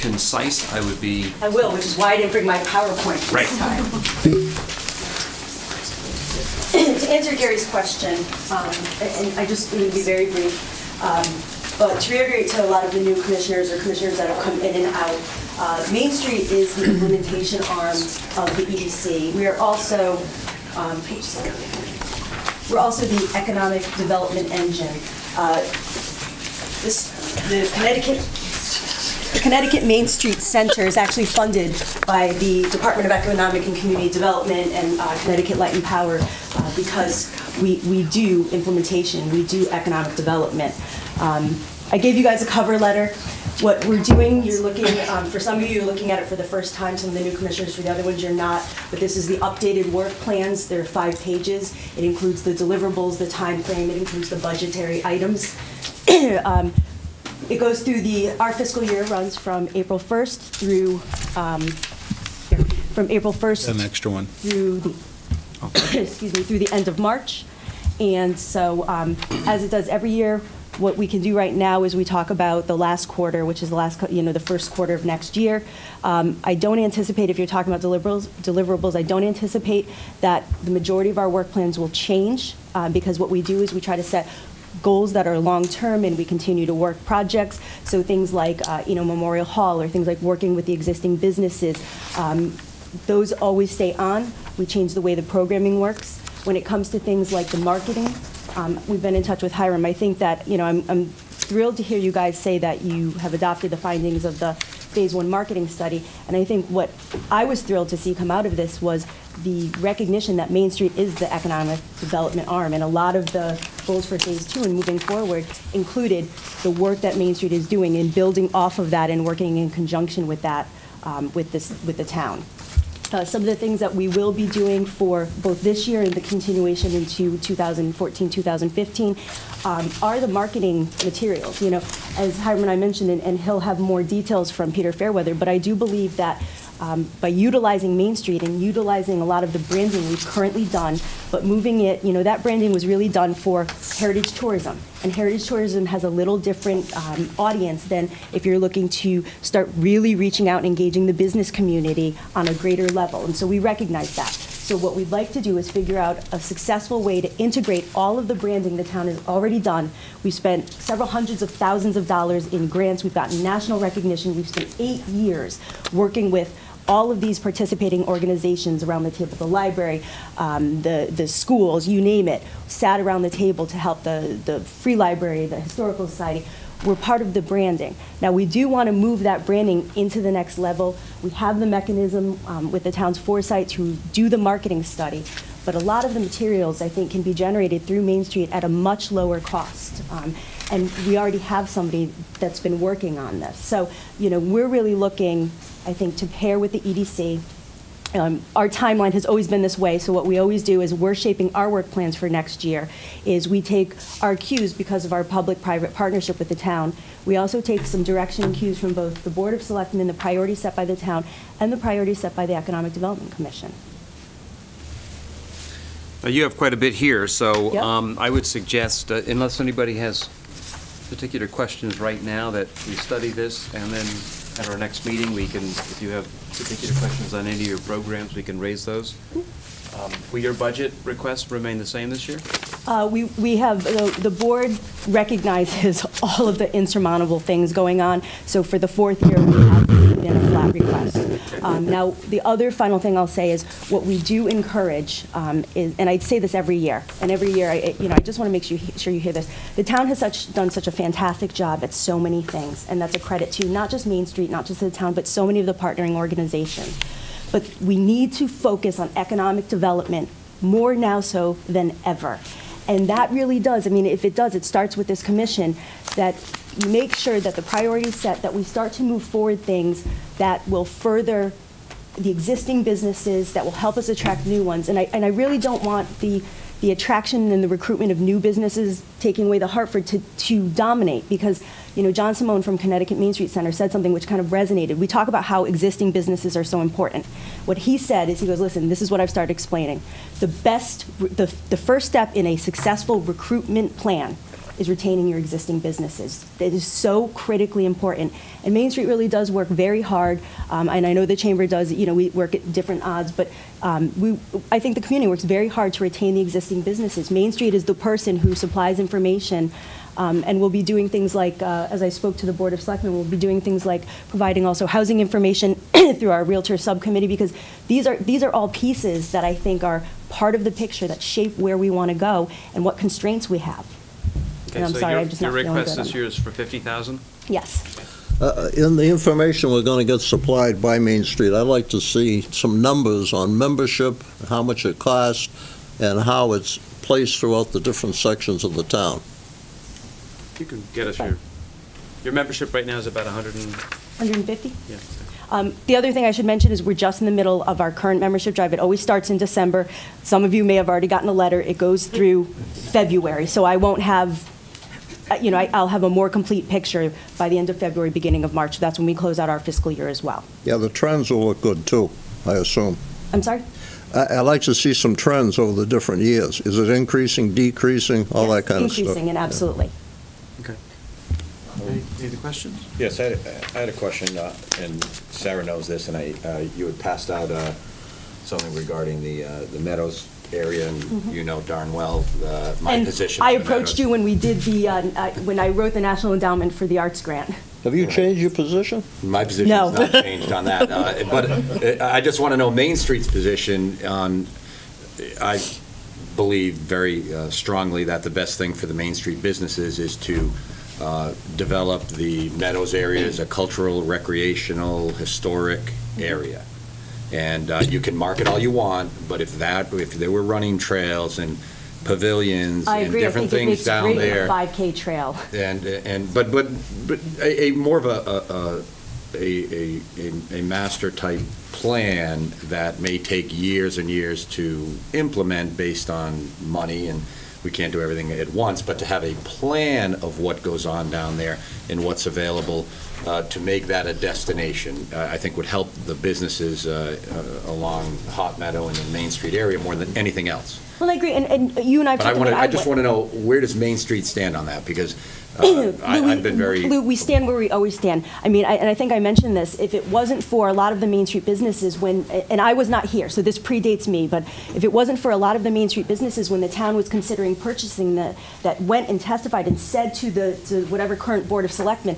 concise, I would be. I will, which is why I didn't bring my PowerPoint this time. To answer Gary's question, and I just going to be very brief, but to reiterate to a lot of the new commissioners or commissioners that have come in and out, Main Street is the implementation arm of the EDC. We are also the economic development engine. The Connecticut Main Street Center is actually funded by the Department of Economic and Community Development and Connecticut Light and Power because we do implementation, we do economic development. I gave you guys a cover letter. What we're doing, you're looking, for some of you, you're looking at it for the first time, some of the new commissioners, for the other ones, you're not. But this is the updated work plans. There are 5 pages. It includes the deliverables, the time frame. It includes the budgetary items. It goes through our fiscal year runs from April 1st through, An extra one. through the, excuse me, through the end of March. And so, as it does every year, what we can do right now is we talk about the last quarter, which is the first quarter of next year. I don't anticipate, if you're talking about deliverables, I don't anticipate that the majority of our work plans will change, because what we do is we try to set goals that are long-term, and we continue to work projects. So things like, Memorial Hall, or things like working with the existing businesses, those always stay on. We change the way the programming works. When it comes to things like the marketing, we've been in touch with Hiram. I think that, I'm thrilled to hear you guys say that you have adopted the findings of the Phase 1 marketing study. And I think what I was thrilled to see come out of this was the recognition that Main Street is the economic development arm. And a lot of the goals for Phase 2 and moving forward included the work that Main Street is doing and building off of that and working in conjunction with that, with the town. Some of the things that we will be doing for both this year and the continuation into 2014, 2015 are the marketing materials. As Hiram and I mentioned, and he'll have more details from Peter Fairweather, but I do believe that by utilizing Main Street and utilizing a lot of the branding we've currently done, but moving it, that branding was really done for heritage tourism. And heritage tourism has a little different audience than if you're looking to start really reaching out and engaging the business community on a greater level. And so we recognize that. So what we'd like to do is figure out a successful way to integrate all of the branding the town has already done. We've spent several hundreds of thousands of dollars in grants. We've gotten national recognition. We've spent 8 years working with all of these participating organizations around the table, the library, the schools, you name it, sat around the table to help the Free Library, the Historical Society. We're part of the branding. Now, we do want to move that branding into the next level. We have the mechanism with the town's foresight to do the marketing study, but a lot of the materials, I think, can be generated through Main Street at a much lower cost. And we already have somebody that's been working on this. So, we're really looking, I think, to pair with the EDC. Our timeline has always been this way, so what we always do is we're shaping our work plans for next year, is we take our cues because of our public-private partnership with the town. We also take some direction and cues from both the Board of Selectmen, the priorities set by the town, and the priorities set by the Economic Development Commission. You have quite a bit here, so Yep. I would suggest, unless anybody has particular questions right now, that we study this, and then at our next meeting, we can, if you have particular questions on any of your programs, we can raise those. Will your budget requests remain the same this year? We have, the board recognizes all of the insurmountable things going on, so for the 4th year, we have been a flat request. Now, the other final thing I'll say is, what we do encourage is, and I say this every year, and every year, I just want to make sure you hear this. The town has done such a fantastic job at so many things, and that's a credit to not just Main Street, not just the town, but so many of the partnering organizations. But we need to focus on economic development more now so than ever. And that really does, if it does, it starts with this commission, that you make sure that the priorities set, that we start to move forward things that will further the existing businesses, that will help us attract new ones. And I really don't want the attraction and the recruitment of new businesses taking away the Hartford to dominate, because John Simone from Connecticut Main Street Center said something which kind of resonated. We talk about how existing businesses are so important. What he said is, he goes, listen, this is what I've started explaining. The first step in a successful recruitment plan is retaining your existing businesses. It is so critically important. And Main Street really does work very hard, and I know the Chamber does, we work at different odds, but I think the community works very hard to retain the existing businesses. Main Street is the person who supplies information, and we'll be doing things like, as I spoke to the Board of Selectmen, we'll be doing things like providing also housing information through our Realtor Subcommittee, because these are all pieces that I think are part of the picture that shape where we want to go and what constraints we have. Okay, And I'm so sorry, I'm just not your feeling request good on this that. year is for 50,000? Yes. In the information we're going to get supplied by Main Street, I'd like to see some numbers on membership, how much it costs, and how it's placed throughout the different sections of the town. You can get us your membership right now is about 150? Yeah. The other thing I should mention is we're just in the middle of our current membership drive. It always starts in December. Some of you may have already gotten a letter. It goes through February, so I won't have, I'll have a more complete picture by the end of February, beginning of March. That's when we close out our fiscal year as well. Yeah, the trends will look good, too, I assume. I'm sorry? I like to see some trends over the different years. Is it increasing, decreasing, all that kind of stuff? Increasing, and absolutely. Okay. Any other questions? Yes, I had a question, and Sarah knows this, and you had passed out something regarding the Meadows area, and you know darn well my position. I on the approached Meadows. you when we did the, when I wrote the National Endowment for the Arts grant. Have you changed your position? My position No. has not changed on that, but I just want to know Main Street's position on, I believe very strongly that the best thing for the Main Street businesses is to develop the Meadows area as a cultural, recreational, historic area. And you can market all you want, but if there were running trails and pavilions I and agree. I different think it things makes down great there, a 5K trail. but a more of a master type plan that may take years and years to implement based on money, and we can't do everything at once, but to have a plan of what goes on down there and what's available to make that a destination, I think would help the businesses along Hot Meadow and the Main Street area more than anything else. Well, I agree, and you and I. But I just want to know, where does Main Street stand on that? Because I've been very... Lou, we stand where we always stand. I mean, and I think I mentioned this, if it wasn't for a lot of the Main Street businesses and I was not here, so this predates me, but if it wasn't for a lot of the Main Street businesses when the town was considering purchasing that went and testified and said to whatever current Board of Selectmen,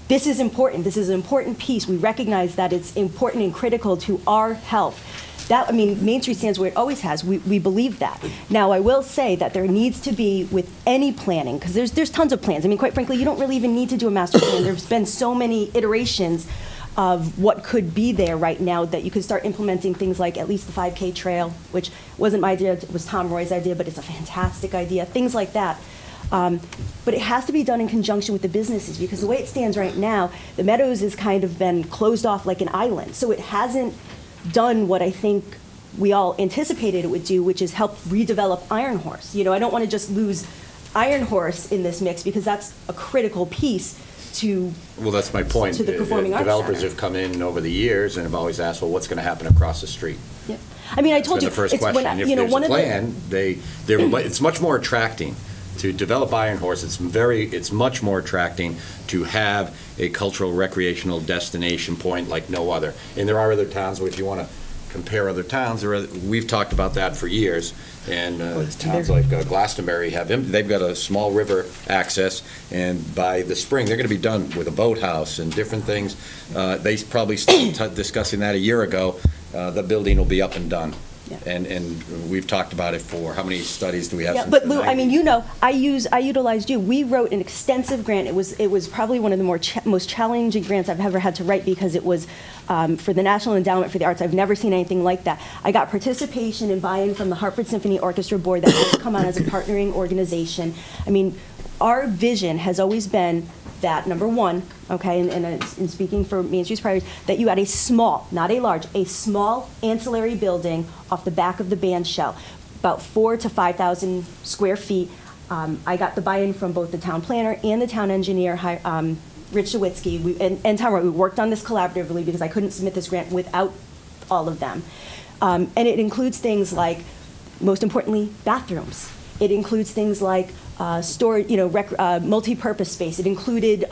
this is important, this is an important piece, we recognize that it's important and critical to our health. That, I mean, Main Street stands where it always has. We believe that. Now, I will say that there needs to be, with any planning, because there's tons of plans. I mean, quite frankly, you don't really even need to do a master plan. There's been so many iterations of what could be there right now that you could start implementing things like at least the 5K trail, which wasn't my idea, it was Tom Roy's idea, but it's a fantastic idea, things like that. But it has to be done in conjunction with the businesses, because the way it stands right now, the Meadows has kind of been closed off like an island. So it hasn't done what I think we all anticipated it would do, which is help redevelop Iron Horse. You know, I don't want to just lose Iron Horse in this mix, because that's a critical piece to... Well, that's my point. To the Performing Arts Developers Center. have come in over the years and have always asked, well, what's going to happen across the street? Yep. I mean, I told you, That's been the first it's when question. If you know, there's one a of the... plan, it's much more attracting to develop Iron Horse. It's much more attracting to have a cultural recreational destination point like no other. And there are other towns, if you want to compare other towns, we've talked about that for years. And towns like Glastonbury they've got a small river access, and by the spring they're going to be done with a boathouse and different things. They probably started discussing that a year ago. The building will be up and done. Yeah. And we've talked about it for, how many studies do we have? Yeah, since but the Lou, 90s? I mean, you know, I utilized you. We wrote an extensive grant. It was probably one of the most challenging grants I've ever had to write, because it was for the National Endowment for the Arts. I've never seen anything like that. I got participation and buy-in from the Hartford Symphony Orchestra Board that has come on as a partnering organization. I mean, our vision has always been that, number one, okay, and in speaking for Main Street's priorities, that you had a small, not a large, a small ancillary building off the back of the band shell, about 4,000 to 5,000 square feet. I got the buy-in from both the town planner and the town engineer, Rich Sawitsky, and Tom Roy. We worked on this collaboratively, because I couldn't submit this grant without all of them. And it includes things like, most importantly, bathrooms. It includes things like storage, multi-purpose space. It included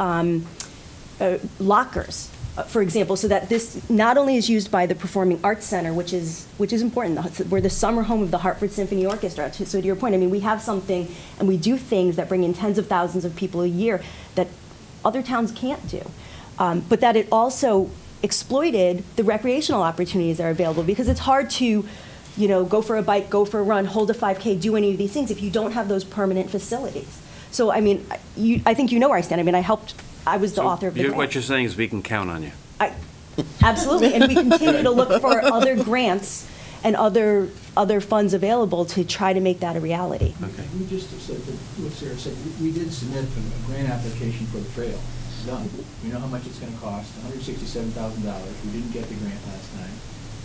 lockers, for example, so that this not only is used by the Performing Arts Center, which is important. We're the summer home of the Hartford Symphony Orchestra. So to your point, I mean, we have something, and we do things that bring in tens of thousands of people a year that other towns can't do. But that it also exploited the recreational opportunities that are available, because it's hard to, you know, go for a bike, go for a run, hold a 5K, do any of these things if you don't have those permanent facilities. So, I mean, I think you know where I stand. I mean, I was the author of the grant. What you're saying is we can count on you. Absolutely, and we continue to look for other grants and other funds available to try to make that a reality. Okay. We just said, what Sarah said, we did submit a grant application for the trail. It's done. We know how much it's going to cost, $167,000. We didn't get the grant last time.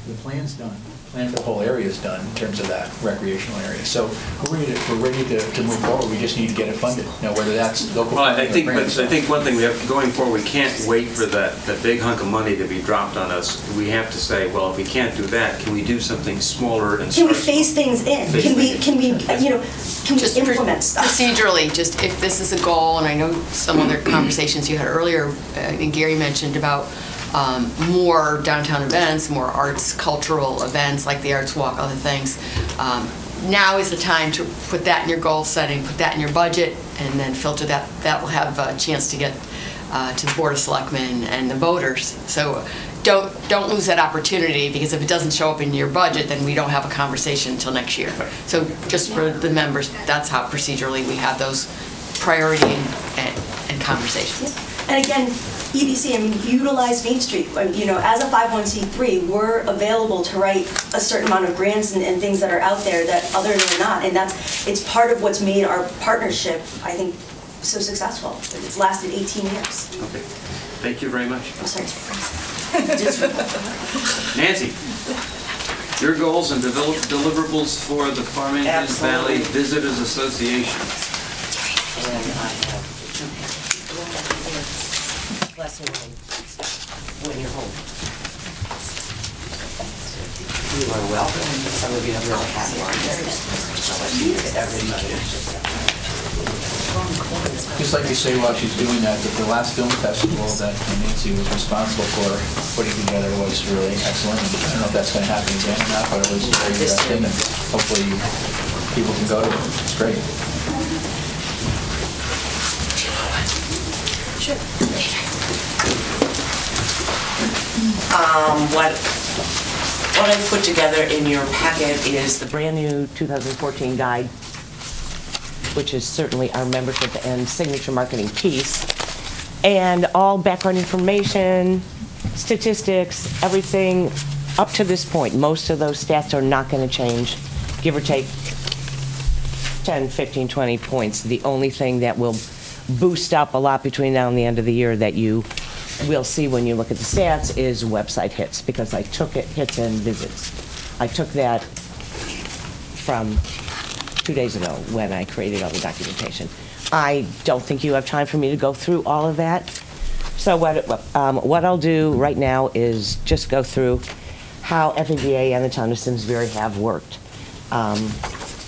The plan's done. The plan for the whole area is done in terms of that recreational area. So we're ready to move forward. We just need to get it funded. Now, whether that's local Well, funding I or think, grants. but I think one thing we have, going forward, we can't wait for that big hunk of money to be dropped on us. We have to say, well, if we can't do that, can we do something smaller and Can we start phase things in? Phase Can we, things can we, you know, can we Just implement stuff? Procedurally, just if this is a goal, and I know some other conversations you had earlier, I think Gary mentioned about more downtown events, more arts, cultural events like the Arts Walk, other things. Now is the time to put that in your goal setting, put that in your budget, and then filter that. That will have a chance to get to the Board of Selectmen and the voters. So don't lose that opportunity, because if it doesn't show up in your budget, then we don't have a conversation until next year. So just for the members, that's how procedurally we have those priority and conversations. And again, EDC, I mean, utilize Main Street. You know, as a 501c3, we're available to write a certain amount of grants and things that are out there that others are not. And it's part of what's made our partnership, I think, so successful. It's lasted 18 years. Okay, thank you very much. I'm sorry. Nancy, your goals and deliverables for the Farmington Valley Visitors Association. And I have blessing when you're home. You are welcome. Some of you have really happy ones. So I see everybody. Just like you say while she's doing that, that the last film festival that Nancy was responsible for putting together was really excellent. I don't know if that's going to happen again or not, but it was very interesting, and hopefully people can go to it. It's great. Sure. What I put together in your packet is the brand new 2014 guide, which is certainly our membership and signature marketing piece, and all background information, statistics, everything up to this point. Most of those stats are not going to change, give or take 10, 15, 20 points. The only thing that will boost up a lot between now and the end of the year that you will see when you look at the stats is website hits, because I took it, hits and visits. I took that from 2 days ago when I created all the documentation. I don't think you have time for me to go through all of that. So what I'll do right now is just go through how FAVA and the town of Simsbury have worked.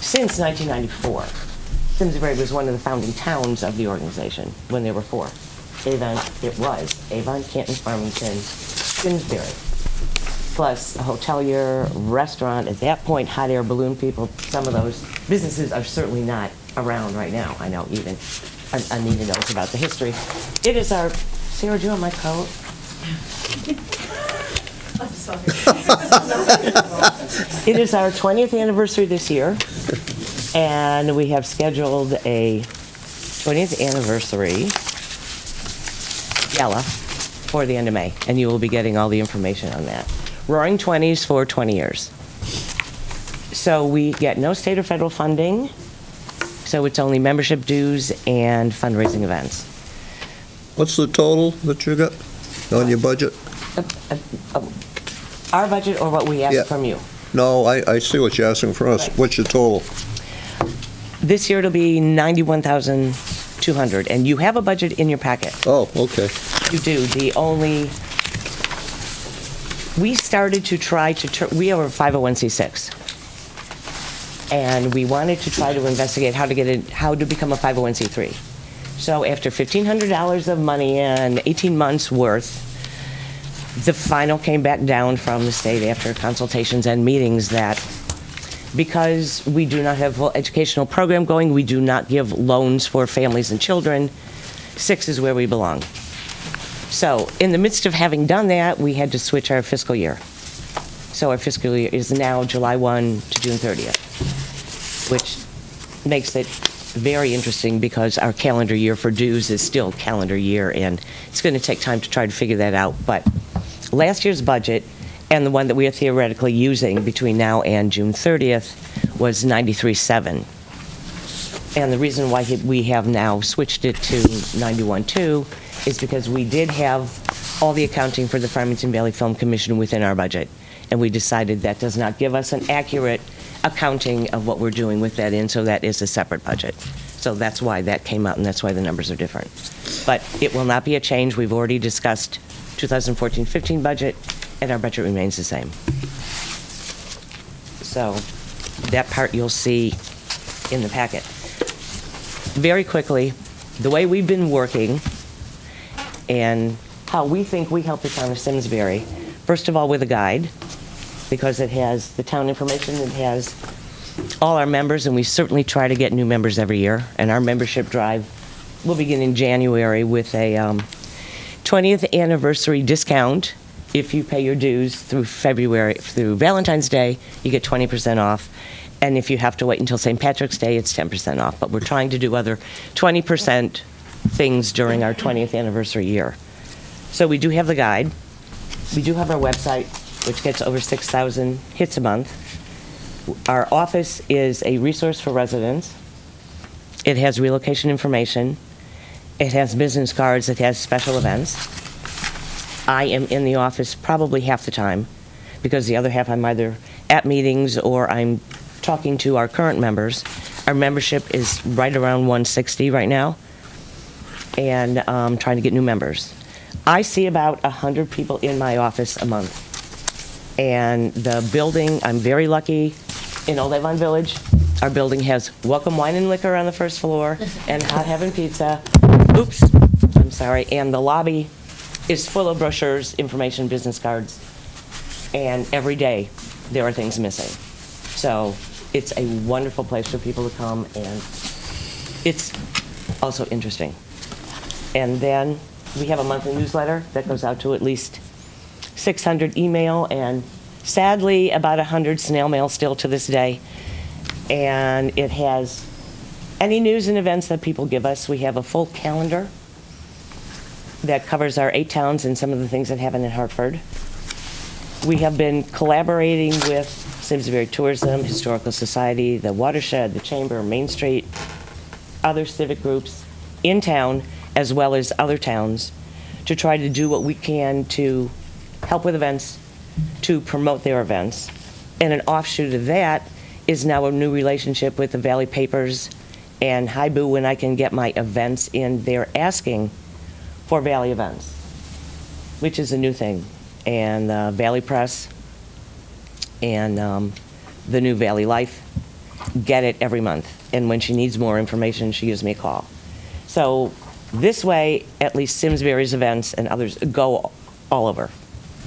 Since 1994, Simsbury was one of the founding towns of the organization when there were 4. Avon, it was Avon, Canton, Farmington, Simsbury, plus a hotelier, restaurant. At that point, hot air balloon people, some of those businesses are certainly not around right now. I know even Anita knows about the history. It is our, Sarah, do you want my coat? I'm sorry. It is our 20th anniversary this year, and we have scheduled a 20th anniversary gala for the end of May, and you will be getting all the information on that. Roaring 20s for 20 years. So we get no state or federal funding, so it's only membership dues and fundraising events. What's the total that you got on your budget? Our budget or what we ask from you? No, I see what you're asking for us. Right. What's your total? This year it'll be $91,200, and you have a budget in your packet. Oh, okay. You do. We started to try to, we are a 501c6. And we wanted to try to investigate how to become a 501c3. So after $1,500 of money and 18 months worth, the final came back down from the state after consultations and meetings that because we do not have an educational program going, we do not give loans for families and children, 6 is where we belong. So in the midst of having done that, we had to switch our fiscal year. So our fiscal year is now July 1 to June 30th, which makes it very interesting because our calendar year for dues is still calendar year, and it's going to take time to try to figure that out. But last year's budget and the one that we are theoretically using between now and June 30th was 93.7. And the reason why we have now switched it to 91.2 is because we did have all the accounting for the Farmington Valley Film Commission within our budget. and we decided that does not give us an accurate accounting of what we're doing with that in, so that is a separate budget. So that's why that came out, and that's why the numbers are different. But it will not be a change. We've already discussed 2014-15 budget, and our budget remains the same. So that part you'll see in the packet. Very quickly, the way we've been working and how we think we help the town of Simsbury, first of all with a guide, because it has the town information, it has all our members, and we certainly try to get new members every year. And our membership drive will begin in January with a 20th anniversary discount. If you pay your dues through Valentine's Day, you get 20% off. And if you have to wait until St. Patrick's Day, it's 10% off. But we're trying to do other 20% things during our 20th anniversary year. So we do have the guide. We do have our website, which gets over 6,000 hits a month. Our office is a resource for residents. It has relocation information. It has business cards. It has special events. I am in the office probably half the time, because the other half I'm either at meetings or I'm talking to our current members. Our membership is right around 160 right now, and trying to get new members. I see about 100 people in my office a month. And the building, I'm very lucky, in Old Avon Village, our building has Welcome Wine and Liquor on the first floor, and Hot Heaven Pizza. Oops, I'm sorry. And the lobby is full of brochures, information, business cards, and every day there are things missing. So it's a wonderful place for people to come, and it's also interesting. And then we have a monthly newsletter that goes out to at least 600 email, and sadly about 100 snail mail still to this day. And it has any news and events that people give us. We have a full calendar that covers our 8 towns and some of the things that happen in Hartford. We have been collaborating with Simsbury Tourism, Historical Society, the Watershed, the Chamber, Main Street, other civic groups in town, as well as other towns, to try to do what we can to help with events, to promote their events. And an offshoot of that is now a new relationship with the Valley Papers and Haibu. When I can get my events in, they're asking for Valley events, which is a new thing. And Valley Press and the new Valley Life get it every month. And when she needs more information, she gives me a call. So this way, at least Simsbury's events and others go all over,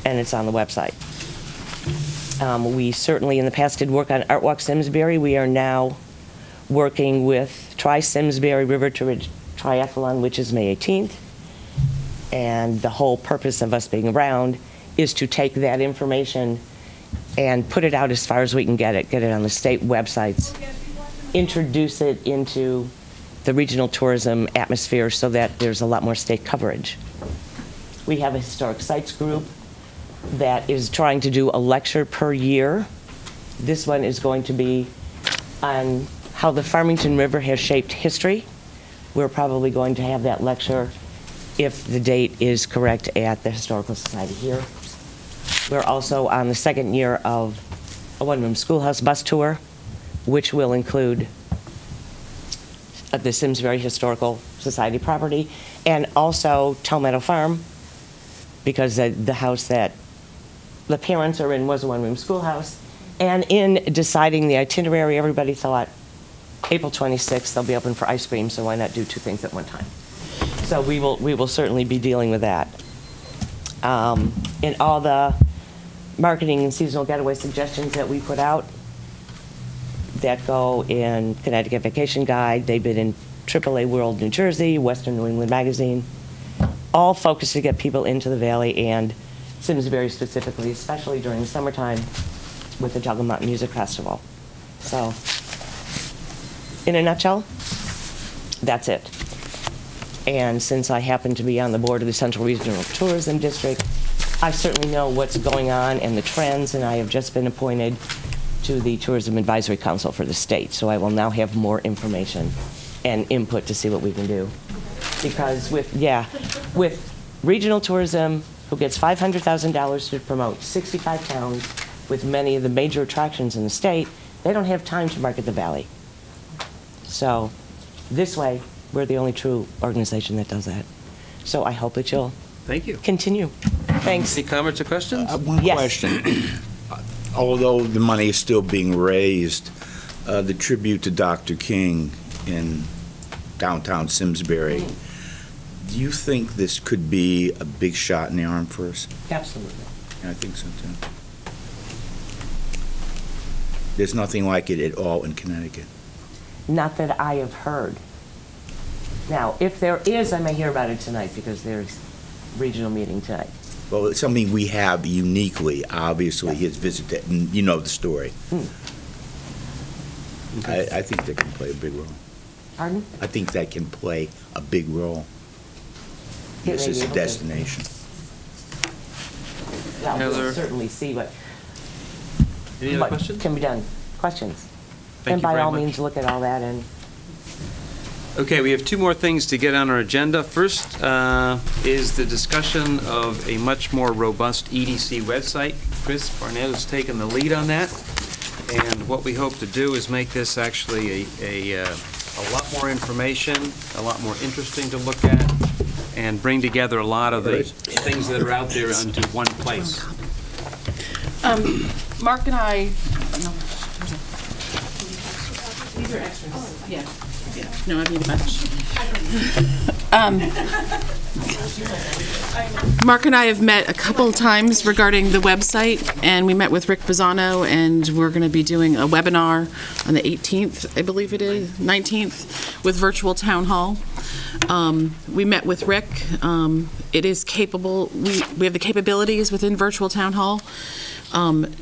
and it's on the website. We certainly in the past did work on Art Walk Simsbury. We are now working with Simsbury River to Ridge Triathlon, which is May 18th. And the whole purpose of us being around is to take that information and put it out as far as we can get it on the state websites, introduce it into the regional tourism atmosphere so that there's a lot more state coverage. We have a historic sites group that is trying to do a lecture per year. This one is going to be on how the Farmington River has shaped history. We're probably going to have that lecture, if the date is correct, at the Historical Society here. We're also on the second year of a one-room schoolhouse bus tour, which will include the Simsbury Historical Society property, and also Meadow Farm, because the house that the parents are in was a one-room schoolhouse. And in deciding the itinerary, everybody thought April 26th they'll be open for ice cream, so why not do 2 things at one time? So we will certainly be dealing with that. In all the marketing and seasonal getaway suggestions that we put out that go in Connecticut Vacation Guide, they've been in AAA World New Jersey, Western New England Magazine, all focused to get people into the Valley and Simsbury specifically, especially during the summertime with the Juggle Mountain Music Festival. So, in a nutshell, that's it. And since I happen to be on the board of the Central Regional Tourism District, I certainly know what's going on and the trends, and I have just been appointed to the Tourism Advisory Council for the state. So I will now have more information and input to see what we can do. Because with regional tourism, who gets $500,000 to promote 65 towns, with many of the major attractions in the state, they don't have time to market the valley. So this way, we're the only true organization that does that. So I hope that you'll Thank you. continue. Thanks. Any comments or questions? One Yes. question. Although the money is still being raised, the tribute to Dr. King in downtown Simsbury, do you think this could be a big shot in the arm for us? Absolutely. I think so, too. There's nothing like it at all in Connecticut. Not that I have heard. Now, if there is, I may hear about it tonight because there's regional meeting tonight. Well, it's something we have uniquely, obviously, his visit, and you know the story. I think that can play a big role. Pardon? I think that can play a big role. It This may is be a able to. destination. Well, Heather? we'll certainly see what Any other what questions? can be done. Questions? Thank And you by very all much. means, look at all that and Okay, we have two more things to get on our agenda. First is the discussion of a much more robust EDC website. Chris Barnett has taken the lead on that, and what we hope to do is make this actually a lot more information, a lot more interesting to look at, and bring together a lot of the things that are out there into one place. Mark and I, these are extras. Yeah, yeah. No, I need a bunch. Mark and I have met a couple of times regarding the website, and we met with Rick Bizzano, and we're going to be doing a webinar on the 18th, I believe it is, 19th, with Virtual Town Hall. We met with Rick. It is capable, we have the capabilities within Virtual Town Hall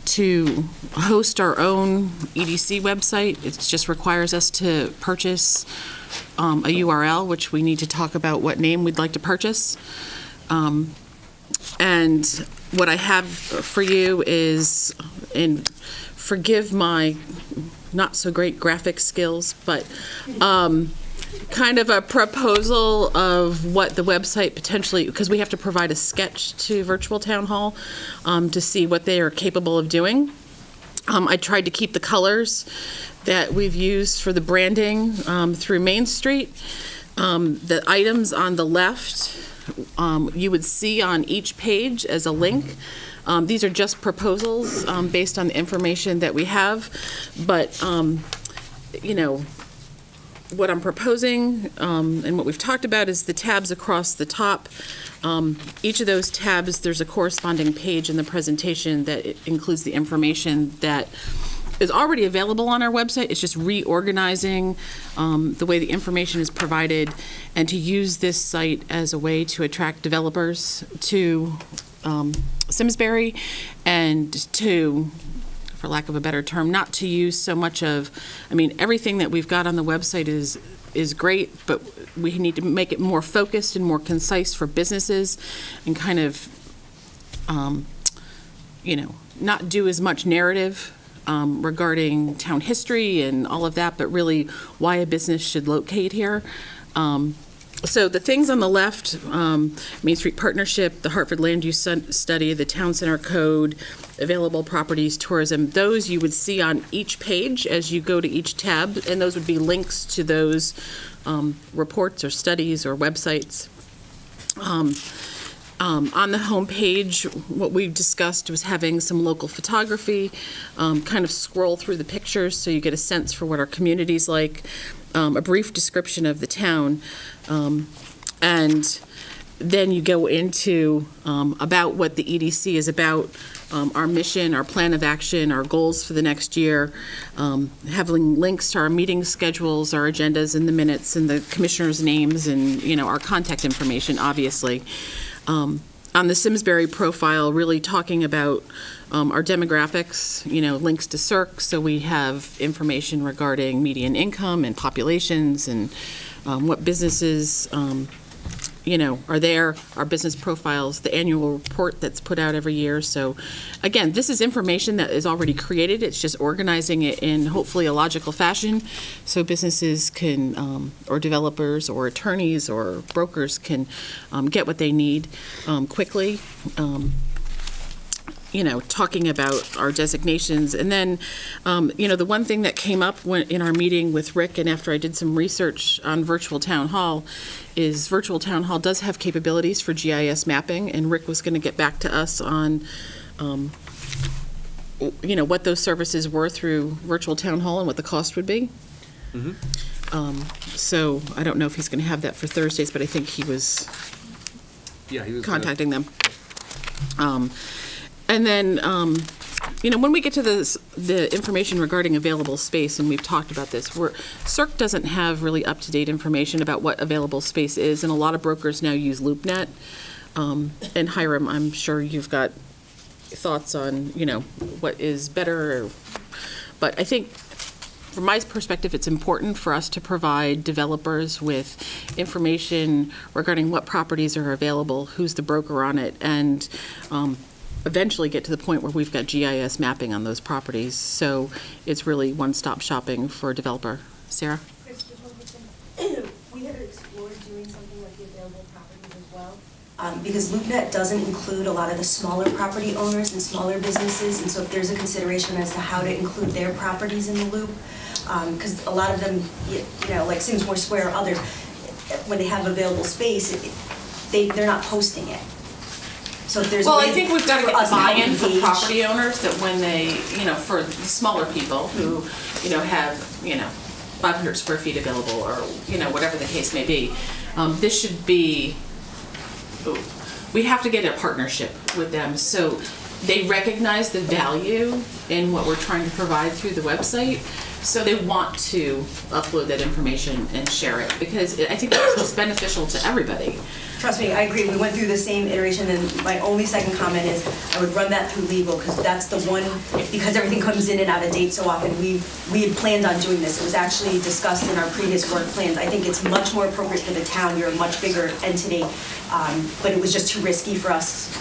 to host our own EDC website. It just requires us to purchase a URL, which we need to talk about what name we'd like to purchase. And what I have for you is, and forgive my not so great graphic skills, but kind of a proposal of what the website potentially, because we have to provide a sketch to Virtual Town Hall to see what they are capable of doing. I tried to keep the colors that we've used for the branding through Main Street. The items on the left, you would see on each page as a link. These are just proposals based on the information that we have, but you know, what I'm proposing and what we've talked about is the tabs across the top. Each of those tabs, there's a corresponding page in the presentation that includes the information that is already available on our website. It's just reorganizing the way the information is provided and to use this site as a way to attract developers to Simsbury and to, for lack of a better term, not to use so much of, I mean, everything that we've got on the website is great, but we need to make it more focused and more concise for businesses and kind of, you know, not do as much narrative regarding town history and all of that, but really why a business should locate here. So the things on the left, Main Street Partnership, the Hartford Land Use Study, the Town Center Code, available properties, tourism, those you would see on each page as you go to each tab, and those would be links to those reports or studies or websites. On the home page, what we've discussed was having some local photography, kind of scroll through the pictures so you get a sense for what our community's like, a brief description of the town, and then you go into about what the EDC is about, our mission, our plan of action, our goals for the next year, having links to our meeting schedules, our agendas and the minutes and the commissioners' names and, you know, our contact information, obviously. On the Simsbury profile, really talking about our demographics, you know, links to CERC, so we have information regarding median income and populations and what businesses, you know, are there, our business profiles, the annual report that's put out every year. So again, this is information that is already created. It's just organizing it in hopefully a logical fashion so businesses can, or developers or attorneys or brokers can get what they need quickly. talking about our designations. And then, the one thing that came up in our meeting with Rick, and after I did some research on virtual town hall, is virtual town hall does have capabilities for GIS mapping, and Rick was going to get back to us on, what those services were through virtual town hall and what the cost would be. So I don't know if he's going to have that for Thursdays, but I think he was contacting them. And then, when we get to the information regarding available space, and we've talked about this, CERC doesn't have really up-to-date information about what available space is, and a lot of brokers now use LoopNet. And Hiram, I'm sure you've got thoughts on, what is better. But I think, from my perspective, it's important for us to provide developers with information regarding what properties are available, who's the broker on it, and eventually get to the point where we've got GIS mapping on those properties. So it's really one-stop shopping for a developer. Sarah? We had explored doing something like the available properties as well. Because LoopNet doesn't include a lot of the smaller property owners and smaller businesses, and so if there's a consideration as to how to include their properties in the loop, because a lot of them, like Simsbury Square or others, when they have available space, they're not posting it. So if there's I think we've got to get the buy-in from property owners that when they, for the smaller people who, have, 500 square feet available or, whatever the case may be, this should be, we have to get a partnership with them so they recognize the value in what we're trying to provide through the website. So they want to upload that information and share it because I think that's just beneficial to everybody. Trust me, I agree. We went through the same iteration, and my only second comment is I would run that through legal because that's the one, because everything comes in and out of date so often. We had planned on doing this. It was actually discussed in our previous work plans. I think it's much more appropriate for the town. You're a much bigger entity, but it was just too risky for us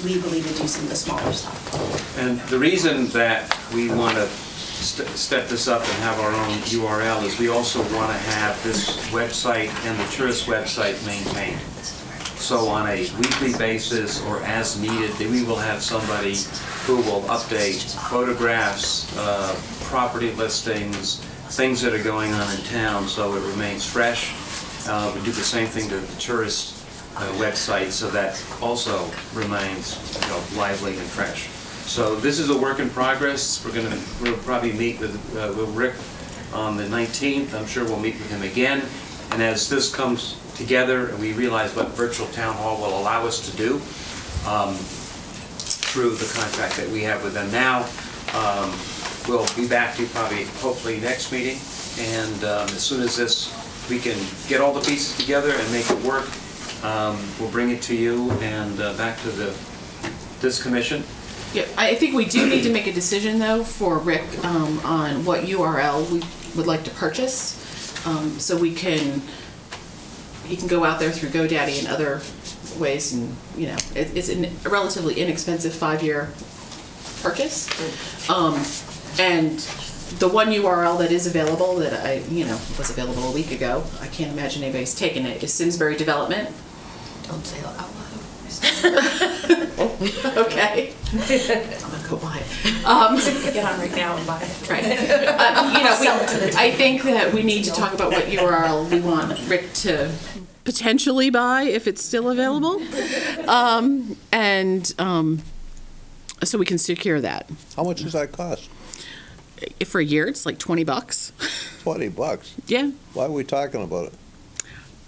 legally to do some of the smaller stuff. And the reason that we want to step this up and have our own URL is we also want to have this website and the tourist website maintained. So on a weekly basis or as needed, we will have somebody who will update photographs, property listings, things that are going on in town so it remains fresh. We do the same thing to the tourist website so that also remains lively and fresh. So this is a work in progress. We'll probably meet with Rick on the 19th. I'm sure we'll meet with him again. And as this comes together and we realize what virtual town hall will allow us to do through the contract that we have with them now, we'll be back to you probably hopefully next meeting. And as soon as we can get all the pieces together and make it work, we'll bring it to you and back to this commission. Yeah, I think we do need to make a decision, though, for Rick on what URL we would like to purchase, so he can go out there through GoDaddy and other ways, and it's a relatively inexpensive 5-year purchase, and the one URL that is available that was available a week ago, I can't imagine anybody's taken it, is Simsbury Development. Don't say it out loud. Okay. I'm gonna go buy it. Get on right now and buy it. Right. I think that we need to talk about what URL we want Rick to potentially buy if it's still available, so we can secure that. How much does that cost? For a year, it's like $20. $20? Yeah. Why are we talking about it?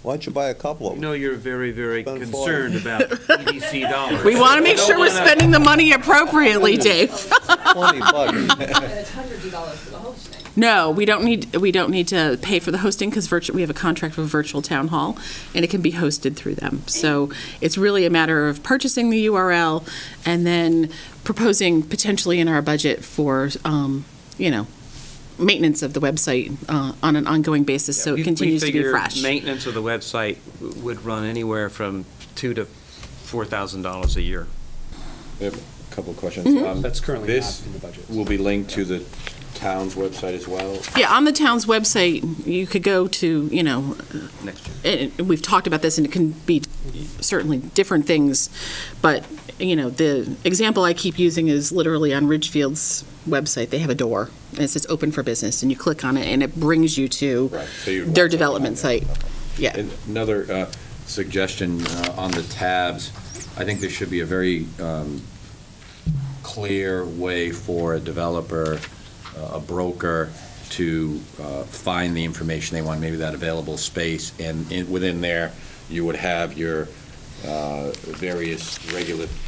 Why don't you buy a couple of them? No, you're very, very concerned about EDC dollars. We want to make sure we're spending the money appropriately, Dave. $20. It's hundreds of dollars for the hosting. No, we don't need to pay for the hosting because we have a contract with Virtual Town Hall, and it can be hosted through them. So it's really a matter of purchasing the URL and then proposing potentially in our budget for, maintenance of the website on an ongoing basis, so it continues to be fresh. Maintenance of the website would run anywhere from $2,000 to $4,000 a year. I have a couple of questions. That's currently not in the budget. This will be linked to the town's website as well? Yeah, on the town's website, you could go to, Next year. we've talked about this, and it can be certainly different things, but, the example I keep using is literally on Ridgefield's website. They have a door, and it says open for business, and you click on it, and it brings you to Right, so you'd their want development something site. Yeah. And another suggestion on the tabs, I think there should be a very clear way for a developer, a broker, to find the information they want, maybe that available space, and within there, you would have your various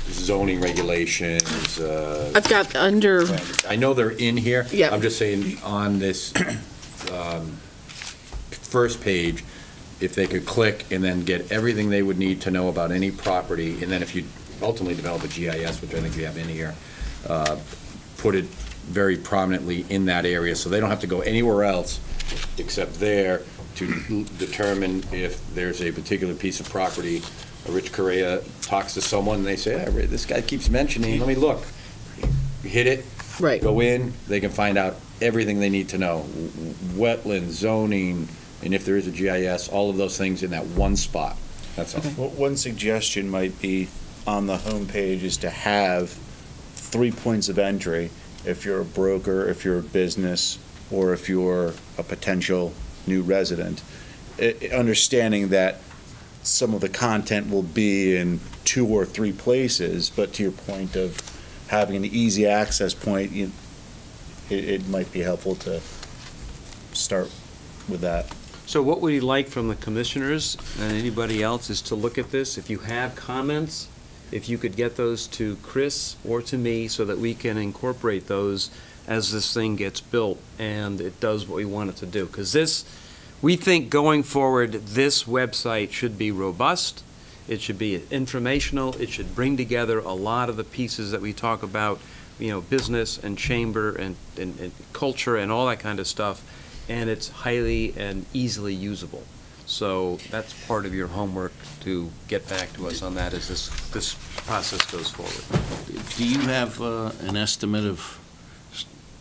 zoning regulations. I've got under, I know they're in here. Yep. I'm just saying on this first page, if they could click and then get everything they would need to know about any property, and then if you ultimately develop a GIS, which I think you have in here, put it very prominently in that area, so they don't have to go anywhere else except there to determine if there's a particular piece of property. Rich Correa talks to someone, and they say, hey, this guy keeps mentioning, let me look. Hit it, right. go in, they can find out everything they need to know. Wetland, zoning, and if there is a GIS, all of those things in that one spot. That's all. Well, one suggestion might be on the homepage is to have 3 points of entry if you're a broker, if you're a business, or if you're a potential new resident. Understanding that some of the content will be in 2 or 3 places, but to your point of having an easy access point, it might be helpful to start with that. So what we like from the commissioners and anybody else is to look at this. If you have comments, if you could get those to Chris or to me so that we can incorporate those as this thing gets built and it does what we want it to do. Because we think going forward, this website should be robust, it should be informational, it should bring together a lot of the pieces that we talk about, business and chamber and culture and all that kind of stuff, and it's highly and easily usable. So that's part of your homework to get back to us on that as this process goes forward. Do you have an estimate of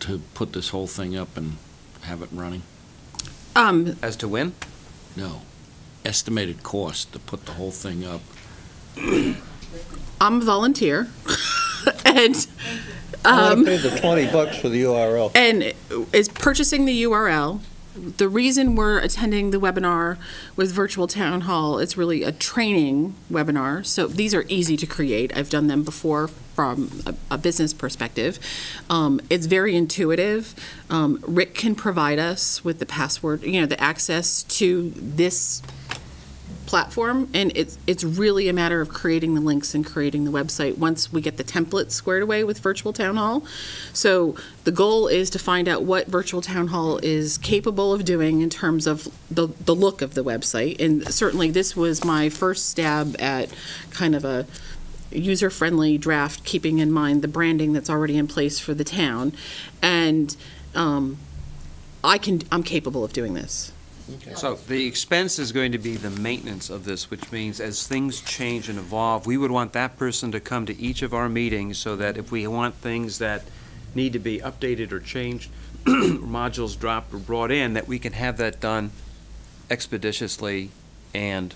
to put this whole thing up and have it running? As to when? No. Estimated cost to put the whole thing up. I'm a volunteer, and I want to pay the $20 for the URL. And is purchasing the URL. The reason we're attending the webinar with Virtual Town Hall, it's really a training webinar. So these are easy to create. I've done them before from a business perspective. It's very intuitive. Rick can provide us with the password, the access to this platform, and it's really a matter of creating the links and creating the website once we get the template squared away with Virtual Town Hall. So the goal is to find out what Virtual Town Hall is capable of doing in terms of the look of the website, and certainly this was my first stab at kind of a user-friendly draft, keeping in mind the branding that's already in place for the town, and I'm capable of doing this. Okay. So the expense is going to be the maintenance of this, which means as things change and evolve, we would want that person to come to each of our meetings so that if we want things that need to be updated or changed, modules dropped or brought in, that we can have that done expeditiously and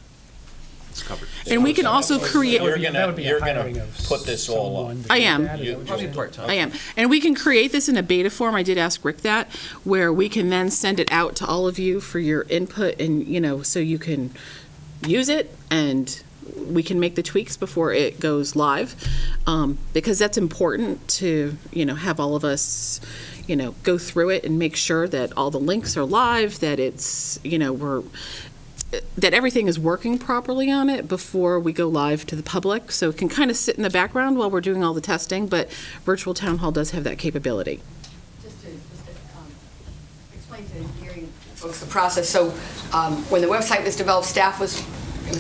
it's covered. And we can also create. You're gonna put this all up. I am. I am. And we can create this in a beta form. I did ask Rick that, where we can then send it out to all of you for your input and, so you can use it and we can make the tweaks before it goes live. Because that's important to, have all of us, go through it and make sure that all the links are live, that it's, that everything is working properly on it before we go live to the public. So it can kind of sit in the background while we're doing all the testing, but Virtual Town Hall does have that capability. Just to explain to Gary folks the process. So when the website was developed, it was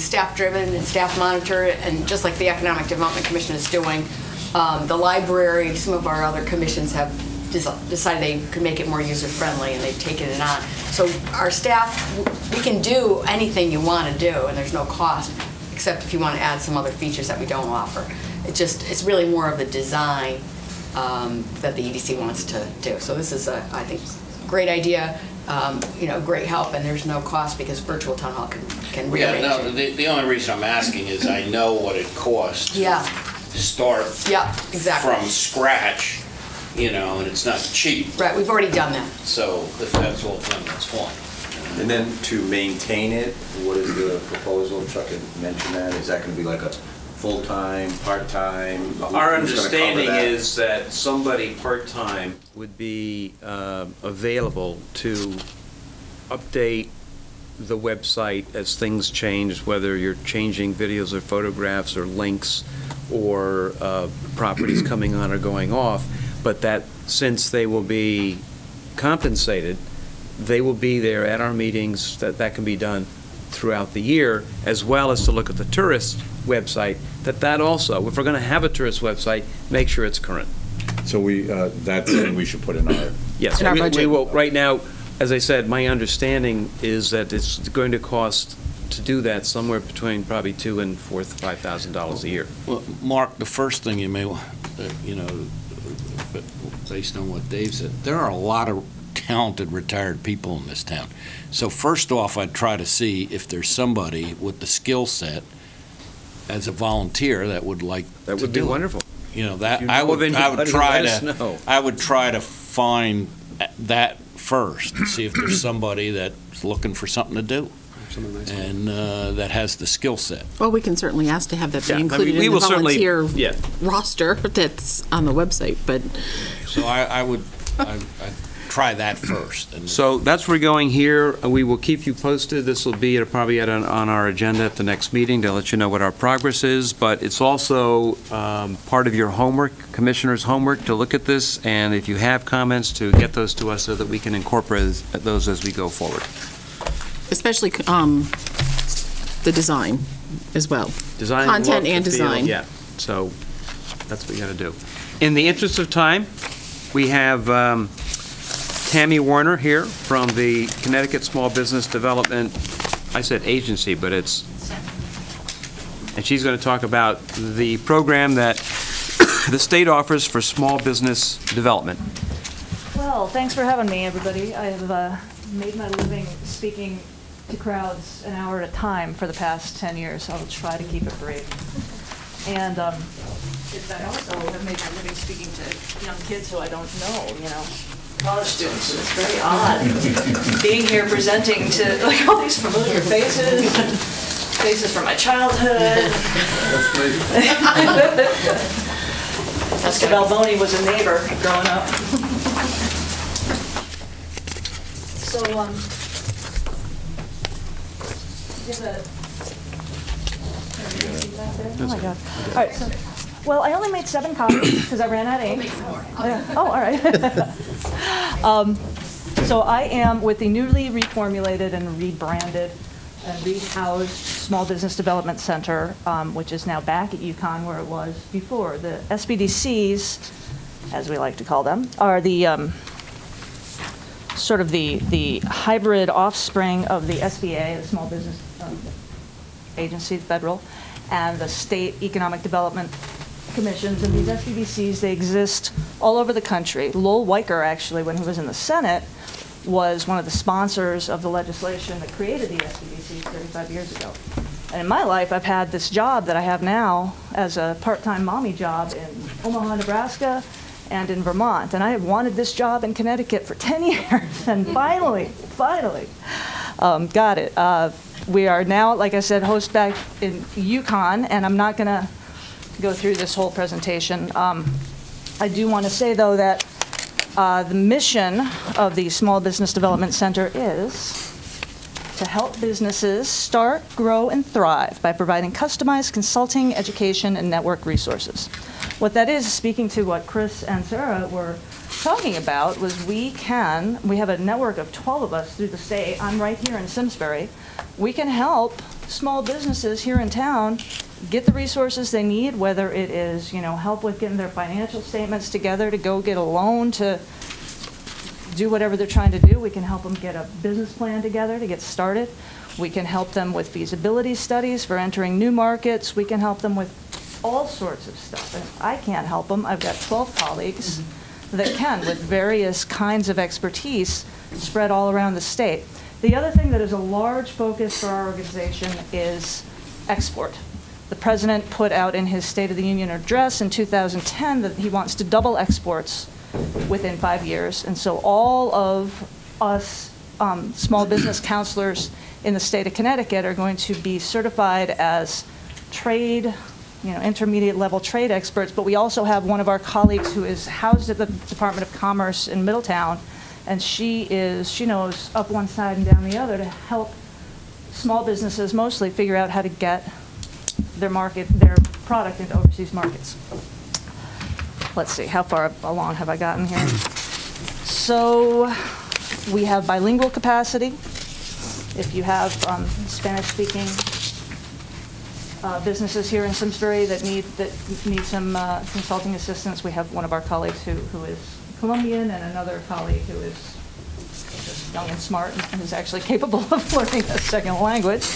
staff-driven and staff monitored, and just like the Economic Development Commission is doing, the library, some of our other commissions have decided they could make it more user-friendly, and they've taken it on. So our staff, we can do anything you want to do, and there's no cost, except if you want to add some other features that we don't offer. It's really more of the design that the EDC wants to do. So this is, I think, a great idea, great help, and there's no cost because virtual town hall can rearrange Yeah, no, it. the only reason I'm asking is I know what it costs to start exactly. from scratch, and it's not cheap. Right, we've already done that. So if that's all done, that's fine. And then to maintain it, what is the proposal? Chuck had mentioned that. Is that going to be like a full-time, part-time? Our Who's gonna cover understanding that? is that somebody part-time would be available to update the website as things change, whether you're changing videos or photographs or links or properties coming on or going off, but that since they will be compensated, they will be there at our meetings, that can be done throughout the year, as well as to look at the tourist website, that also, if we're going to have a tourist website, make sure it's current. So that's something we should put in our... Yes, In our budget. we will, right now, as I said, my understanding is that it's going to cost to do that somewhere between probably $2,000 and $5,000 a year. Well, Mark, the first thing you may, based on what Dave said, there are a lot of talented retired people in this town. So first off, I'd try to see if there's somebody with the skill set as a volunteer that would like That to would be do it. wonderful. That If you I know would of anybody, I would try to find that first to see if there's somebody that's looking for something to do and that has the skill set. Well, we can certainly ask to have that be Yeah, I mean, included we in the will certainly- volunteer yeah. roster that's on the website, but So I'd try that first. And So that's where we're going here. We will keep you posted. This will be probably on our agenda at the next meeting to let you know what our progress is, but it's also part of your homework, Commissioner's homework, to look at this, and if you have comments, to get those to us so that we can incorporate those as we go forward. especially the design as well. Design, Content look, and the feel, design. Yeah, so that's what you got to do. In the interest of time, we have Tammy Warner here from the Connecticut Small Business Development, I said agency, but and she's going to talk about the program that the state offers for small business development. Well, thanks for having me, everybody. I have made my living speaking to crowds an hour at a time for the past 10 years, so I'll try to keep it brief. And I also have made my living speaking to young kids who I don't know, college students. It's very odd being here presenting to all these familiar faces, faces from my childhood. Jessica Balboni was a neighbor growing up. So, oh my God. All right, well, I only made 7 copies because I ran out of ink. Oh, all right. So I am with the newly reformulated and rebranded and rehoused Small Business Development Center, which is now back at UConn where it was before. The SBDCs, as we like to call them, are the sort of the hybrid offspring of the SBA, the Small Business Agency, federal, and the state economic development commissions. And these SBDCs, they exist all over the country. Lowell Weicker, actually, when he was in the Senate, was one of the sponsors of the legislation that created the SBDCs 35 years ago. And in my life, I've had this job that I have now as a part-time mommy job in Omaha, Nebraska, and in Vermont. And I have wanted this job in Connecticut for 10 years, and finally got it. We are now, like I said, host back in UConn, and I'm not going to go through this whole presentation. I do want to say, though, that the mission of the Small Business Development Center is to help businesses start, grow, and thrive by providing customized consulting, education, and network resources. What that is, speaking to what Chris and Sarah were talking about, was we have a network of 12 of us through the state. I'm right here in Simsbury. We can help small businesses here in town get the resources they need, whether it is, help with getting their financial statements together to go get a loan to do whatever they're trying to do. We can help them get a business plan together to get started. We can help them with feasibility studies for entering new markets. We can help them with all sorts of stuff. And if I can't help them, I've got 12 colleagues that can, with various kinds of expertise spread all around the state. The other thing that is a large focus for our organization is export. The president put out in his State of the Union address in 2010 that he wants to double exports within 5 years. And so all of us small business counselors in the state of Connecticut are going to be certified as trade, intermediate level trade experts, but we also have one of our colleagues who is housed at the Department of Commerce in Middletown, and she knows up one side and down the other to help small businesses mostly figure out how to get their product into overseas markets. Let's see, how far along have I gotten here? So we have bilingual capacity. If you have Spanish-speaking businesses here in Simsbury that need some consulting assistance, we have one of our colleagues who is Colombian and another colleague who is just young and smart and is actually capable of learning a second language.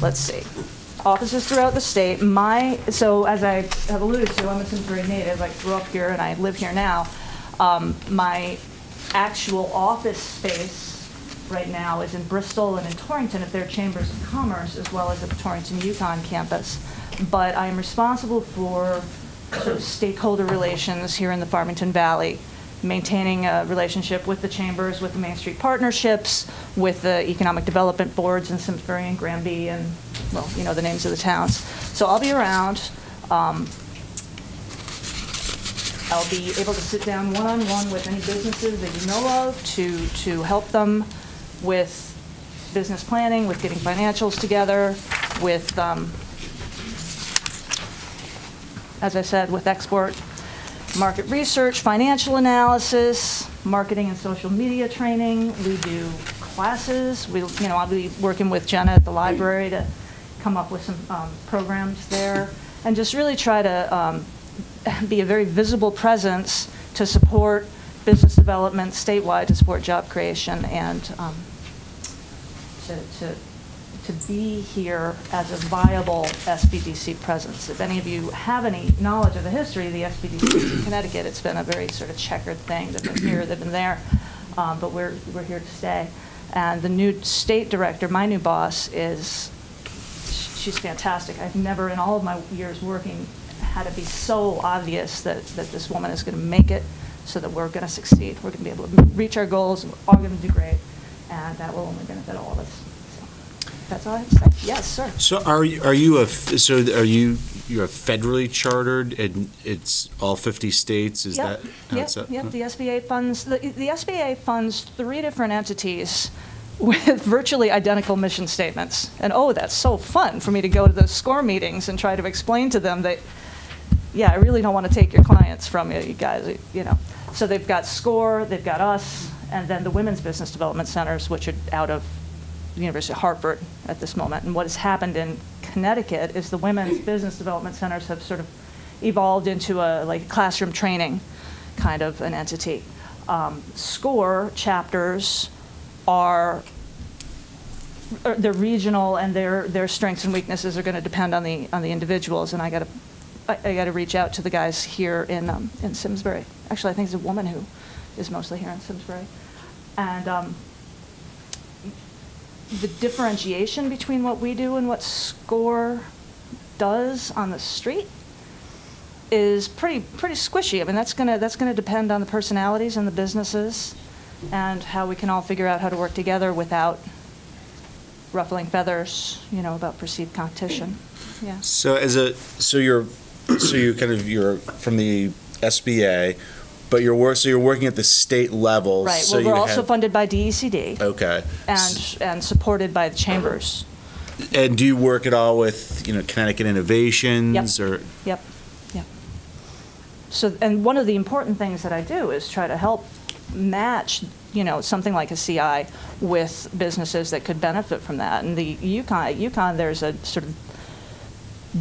Let's see. Offices throughout the state. So as I have alluded to, I'm a Simsbury native. I grew up here and I live here now. My actual office space right now is in Bristol and in Torrington at their chambers of commerce, as well as at the Torrington Yukon campus. But I'm responsible for sort of stakeholder relations here in the Farmington Valley, maintaining a relationship with the chambers, with the Main Street partnerships, with the economic development boards in Simsbury and Granby, and, well, the names of the towns. So I'll be around. I'll be able to sit down one-on-one with any businesses that you know of to help them with business planning, with getting financials together, with, as I said, with export market research, financial analysis, marketing and social media training. We do classes. I'll be working with Jenna at the library to come up with some programs there, and just really try to be a very visible presence to support business development statewide, to support job creation, and to be here as a viable SBDC presence. If any of you have any knowledge of the history of the SBDCs in Connecticut, it's been a very sort of checkered thing. They've been here, they've been there, but we're here to stay. And the new state director, my new boss, she's fantastic. I've never, in all of my years working, had it be so obvious that this woman is going to make it, so that we're going to succeed. We're going to be able to reach our goals, and we're all going to do great, and that will only benefit all of us. So that's all I have to say. Yes, sir. So you're federally chartered, and it's all 50 states? Is that how it's up? Yep. The SBA funds the SBA funds 3 different entities with virtually identical mission statements. And that's so fun for me to go to those SCORE meetings and try to explain to them that, I really don't want to take your clients from you guys, So they've got SCORE, they've got us, and then the Women's Business Development Centers, which are out of the University of Hartford at this moment. And what has happened in Connecticut is the Women's Business Development Centers have sort of evolved into a classroom training kind of an entity. SCORE chapters they're regional, and their strengths and weaknesses are going to depend on the individuals. And I got to reach out to the guys here in Simsbury. Actually, I think it's a woman who is mostly here in Simsbury. And the differentiation between what we do and what SCORE does on the street is pretty squishy. I mean, that's gonna depend on the personalities and the businesses, and how we can all figure out how to work together without ruffling feathers, about perceived competition. Yeah. So you're from the SBA, but you're working at the state level. Right. So well, we're also funded by DECD. Okay. And supported by the chambers. And do you work at all with Connecticut Innovations? Yep. Or? Yep. So, and one of the important things that I do is try to help match, something like a CI with businesses that could benefit from that. And the Yukon, there's a sort of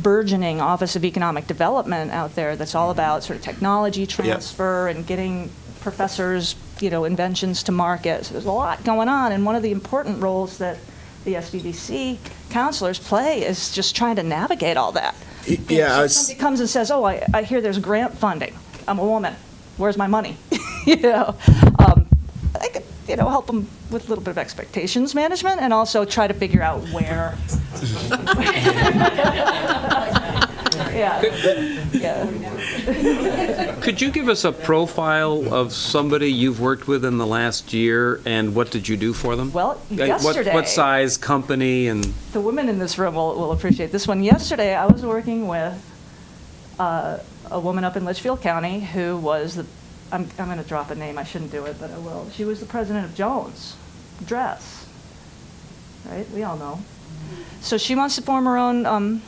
burgeoning Office of Economic Development out there that's all about sort of technology transfer and getting professors, inventions to market. So there's a lot going on, and one of the important roles that the SBDC counselors play is just trying to navigate all that. Yeah, So somebody comes and says, oh, I hear there's grant funding. I'm a woman. Where's my money? I could, help them with a little bit of expectations management and also try to figure out where. Could you give us a profile of somebody you've worked with in the last year, and what did you do for them? Well, yesterday. What size company and? The women in this room will appreciate this one. Yesterday, I was working with a woman up in Litchfield County who was I'm going to drop a name. I shouldn't do it, but I will. She was the president of Jones Dress. Right? We all know. So she wants to form her own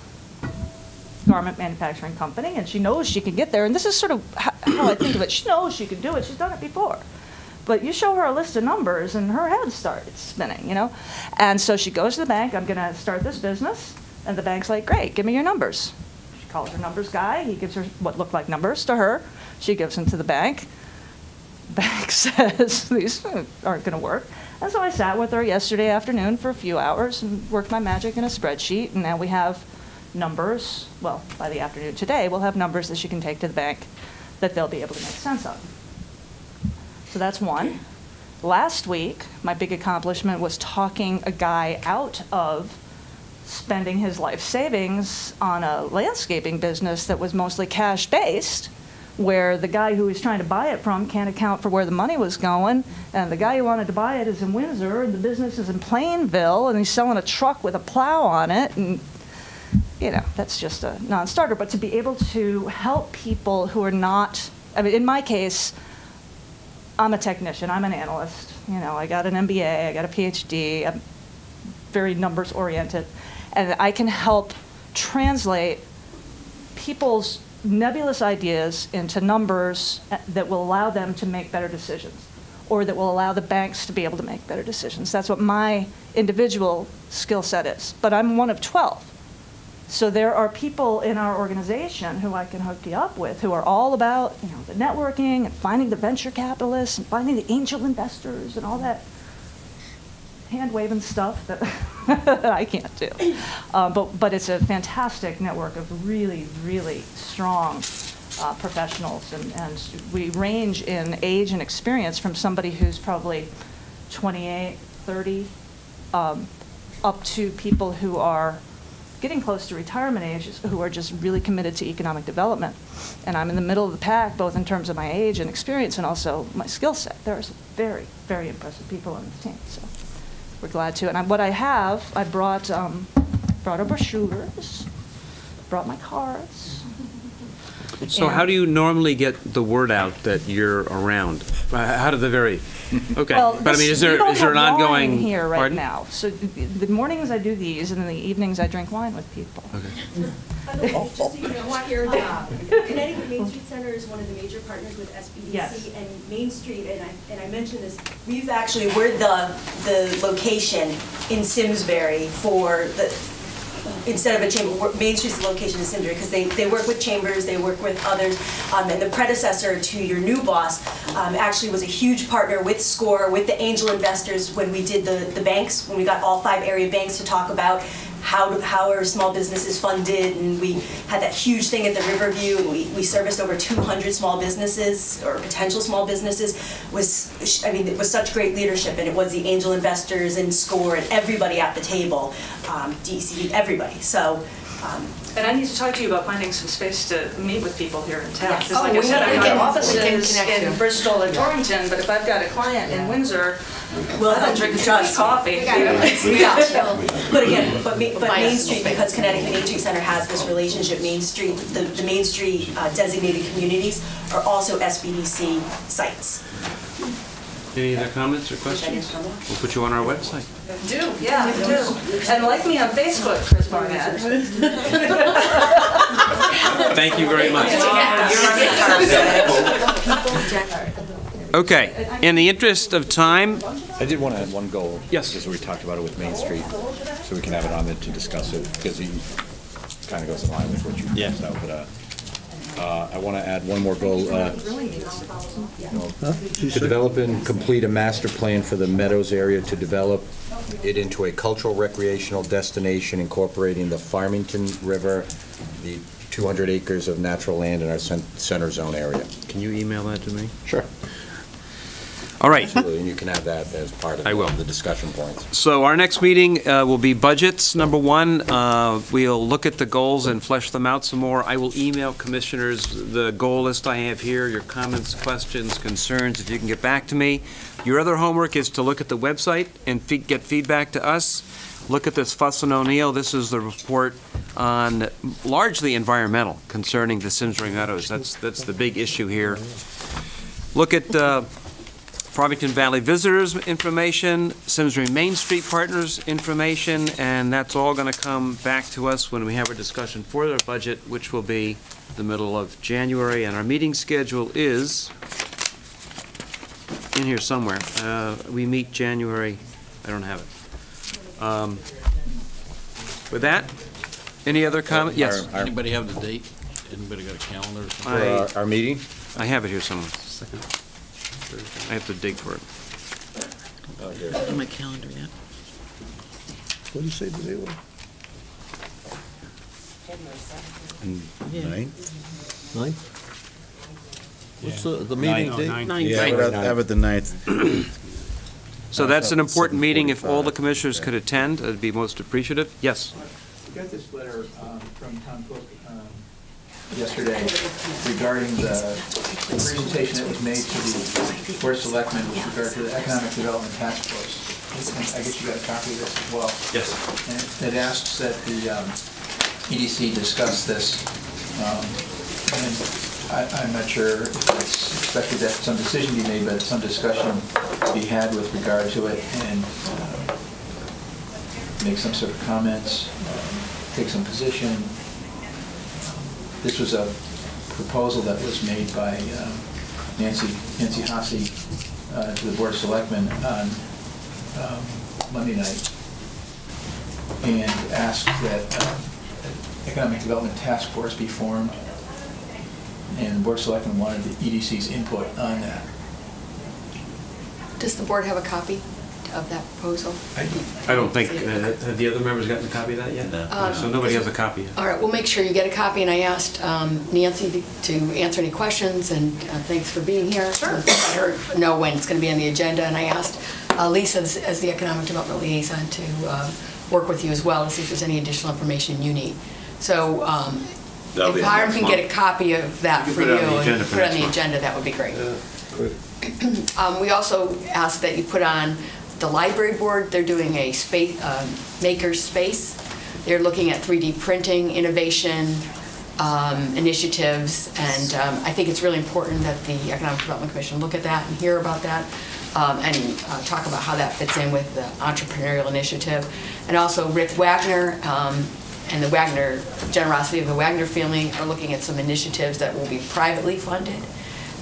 garment manufacturing company, and she knows she can get there. And this is sort of how I think of it. She knows she can do it. She's done it before. But you show her a list of numbers, and her head starts spinning, And so she goes to the bank. I'm going to start this business. And the bank's like, great, give me your numbers. She calls her numbers guy. He gives her what look like numbers to her. She gives them to the bank. Bank says, these aren't going to work. And so I sat with her yesterday afternoon for a few hours and worked my magic in a spreadsheet. And now we have numbers. Well, by the afternoon today, we'll have numbers that she can take to the bank that they'll be able to make sense of. So that's one. Last week, my big accomplishment was talking a guy out of spending his life savings on a landscaping business that was mostly cash-based, where the guy who he's trying to buy it from can't account for where the money was going, and the guy who wanted to buy it is in Windsor, and the business is in Plainville, and he's selling a truck with a plow on it, and that's just a non-starter. But to be able to help people who are not, in my case, I'm a technician, I'm an analyst, I got an MBA, I got a PhD, I'm very numbers oriented, and I can help translate people's nebulous ideas into numbers that will allow them to make better decisions, or that will allow the banks to be able to make better decisions. That's what my individual skill set is. But I'm one of 12. So there are people in our organization who I can hook you up with who are all about the networking and finding the venture capitalists and finding the angel investors and all that hand-waving stuff that I can't do. But it's a fantastic network of really, really strong professionals. And we range in age and experience from somebody who's probably 28, 30, up to people who are getting close to retirement age, who are just really committed to economic development. And I'm in the middle of the pack, both in terms of my age and experience and also my skill set. There are some very, very impressive people on this team. So we're glad to. And what I have, I brought our brochures, brought my cards. So how do you normally get the word out that you're around? How do they vary? Okay, well, but is there an ongoing here right pardon? now? So the mornings I do these, and in the evenings I drink wine with people. Okay. Just so you know, Connecticut Main Street Center is one of the major partners with SBDC and Main Street, and I mentioned this. We're the location in Simsbury for instead of a chamber, Main Street's the location in Simsbury because they work with chambers, they work with others, and the predecessor to your new boss actually was a huge partner with SCORE, with the angel investors when we did the banks, when we got all 5 area banks to talk about how are small businesses funded, and we had that huge thing at the Riverview, and we serviced over 200 small businesses or potential small businesses. It was such great leadership, and it was the angel investors and SCORE and everybody at the table, DC, everybody. So. And I need to talk to you about finding some space to meet with people here in town. Yes. Because like I said, I've got offices connect in you. Bristol and Torrington, but if I've got a client in Windsor, Well, I don't drink just coffee. But again, Main Street, because Connecticut Main Street Center has this relationship, Main Street, the Main Street designated communities are also SBDC sites. Any other comments or questions? We'll put you on our website. Do. And like me on Facebook, Chris Barnett. Thank you very much. Okay, in the interest of time. I did want to add one goal. Yes. Because we talked about it with Main Street, so we can have it on there to discuss it, because he kind of goes in line with what you pointed out. But I want to add one more goal. Huh? To develop and complete a master plan for the Meadows area to develop it into a cultural recreational destination incorporating the Farmington River, the 200 acres of natural land in our center zone area. Can you email that to me? Sure. All right. Absolutely, and you can have that as part of the discussion points. So our next meeting will be budgets, number one. We'll look at the goals and flesh them out some more. I will email commissioners the goal list I have here, your comments, questions, concerns, if you can get back to me. Your other homework is to look at the website and get feedback to us. Look at this Fuss and O'Neill. This is the report on largely environmental concerning the Simsbury Meadows. That's the big issue here. Look at Farmington Valley Visitors information, Simsbury Main Street Partners information, and that's all going to come back to us when we have our discussion for their budget, which will be the middle of January. And our meeting schedule is in here somewhere. We meet January, I don't have it. With that, any other comment? Yes. Anybody have the date? Anybody got a calendar or something? For our meeting? I have it here somewhere. I have to dig for it. On my calendar yet. What did you say the date was? 9? 9? What's the meeting date? 9. Yeah, have it the 9th. So that's an important meeting. If all the commissioners could attend, I'd be most appreciative. Yes? We got this letter from Tom Cook yesterday regarding the presentation that was made to the Board of Selectmen with regard to the Economic Development Task Force. I guess you got a copy of this as well. Yes. And it asks that the EDC discuss this. And I'm not sure if it's expected that some decision be made, but some discussion be had with regard to it and make some sort of comments, take some position. This was a proposal that was made by Nancy Hasse to the Board of Selectmen on Monday night, and asked that an Economic Development Task Force be formed, and the Board of Selectmen wanted the EDC's input on that. Does the board have a copy of that proposal? I don't think, have the other members gotten a copy of that yet? No. So nobody has a copy yet. All right, we'll make sure you get a copy, and I asked Nancy to answer any questions, and thanks for being here. Sure. Let her know when it's going to be on the agenda, and I asked Lisa, as the Economic Development Liaison, to work with you as well to see if there's any additional information you need. So if Hiram can get a copy of that for you and put it on the agenda, that would be great. We also asked that you put on the library board. They're doing a space, maker's space. They're looking at 3D printing, innovation, initiatives, and I think it's really important that the Economic Development Commission look at that and hear about that, and talk about how that fits in with the entrepreneurial initiative. And also Rick Wagner and the Wagner, generosity of the Wagner family are looking at some initiatives that will be privately funded.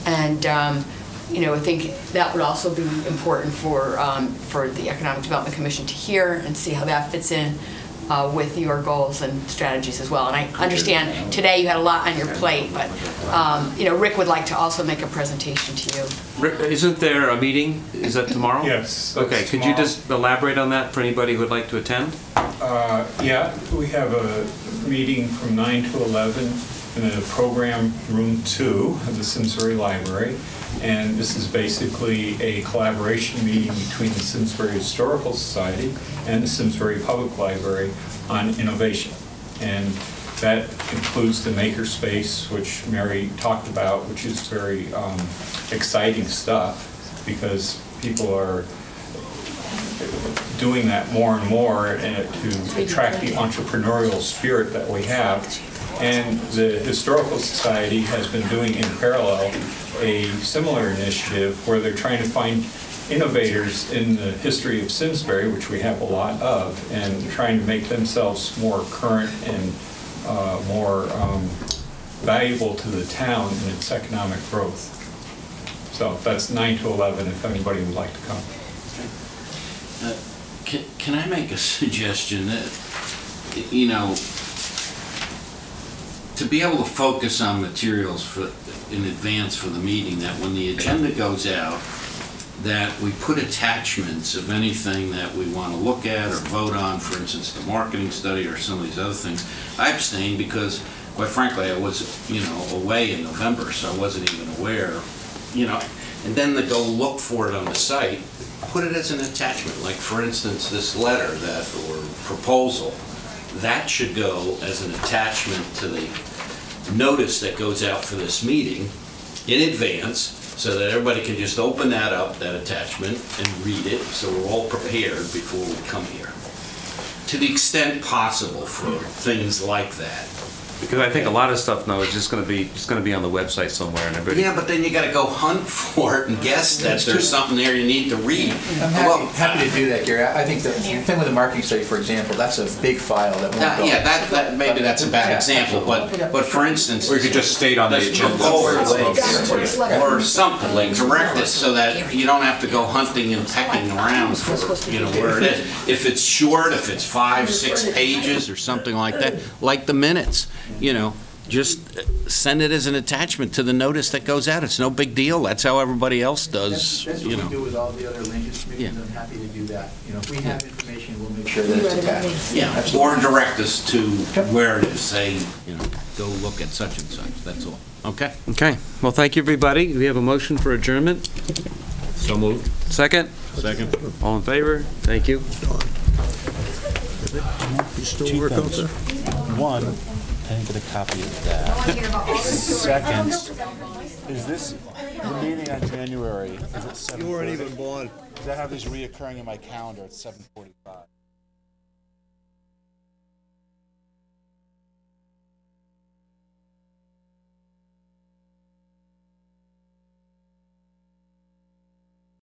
And you know, I think that would also be important for the Economic Development Commission to hear and see how that fits in with your goals and strategies as well. And I understand today you had a lot on your plate, but you know, Rick would like to also make a presentation to you. Rick, isn't there a meeting? Is that tomorrow? Yes. Okay, could you just elaborate on that for anybody who would like to attend? Yeah, we have a meeting from 9 to 11 in the program room 2 of the Simsbury Library. And this is basically a collaboration meeting between the Simsbury Historical Society and the Simsbury Public Library on innovation. And that includes the makerspace, which Mary talked about, which is very exciting stuff because people are doing that more and more to attract the entrepreneurial spirit that we have. And the Historical Society has been doing in parallel a similar initiative where they're trying to find innovators in the history of Simsbury, which we have a lot of, and trying to make themselves more current and more valuable to the town and its economic growth. So that's 9 to 11 if anybody would like to come. Can I make a suggestion that, you know, to be able to focus on materials in advance for the meeting, that when the agenda goes out, that we put attachments of anything that we want to look at or vote on, for instance, the marketing study or some of these other things. I abstained because, quite frankly, I was, away in November, so I wasn't even aware, and then to go look for it on the site, put it as an attachment. Like, for instance, this letter or proposal, that should go as an attachment to the notice that goes out for this meeting in advance, so that everybody can just open that up, that attachment, and read it, so we're all prepared before we come here. To the extent possible for things like that. Because I think a lot of stuff now is just going to be on the website somewhere, and everybody. Yeah, but then you got to go hunt for it and guess that there's something there you need to read. I'm happy to do that, Gary. I think the thing with the marketing study, for example, that's a big file that won't go. Yeah, that maybe that's a bad example, but for instance, we could just state on the agenda or something, like direct it so that you don't have to go hunting and pecking around for where it is. If it's short, if it's 5-6 pages or something like that, like the minutes. Just send it as an attachment to the notice that goes out. It's no big deal. That's how everybody else does. That's what we do with all the other land use committees. I'm happy to do that. If we have information, we'll make sure that it's attached. Yeah, or direct us to where it is, say, go look at such and such. That's all. Okay. Okay. Well, thank you, everybody. We have a motion for adjournment. So moved. Second? Second. All in favor? Thank you. You still work out there? One, I didn't get a copy of that. Second, is this the meeting on January? Is it 7:40? You weren't even born. Because I have these reoccurring in my calendar at 7:45.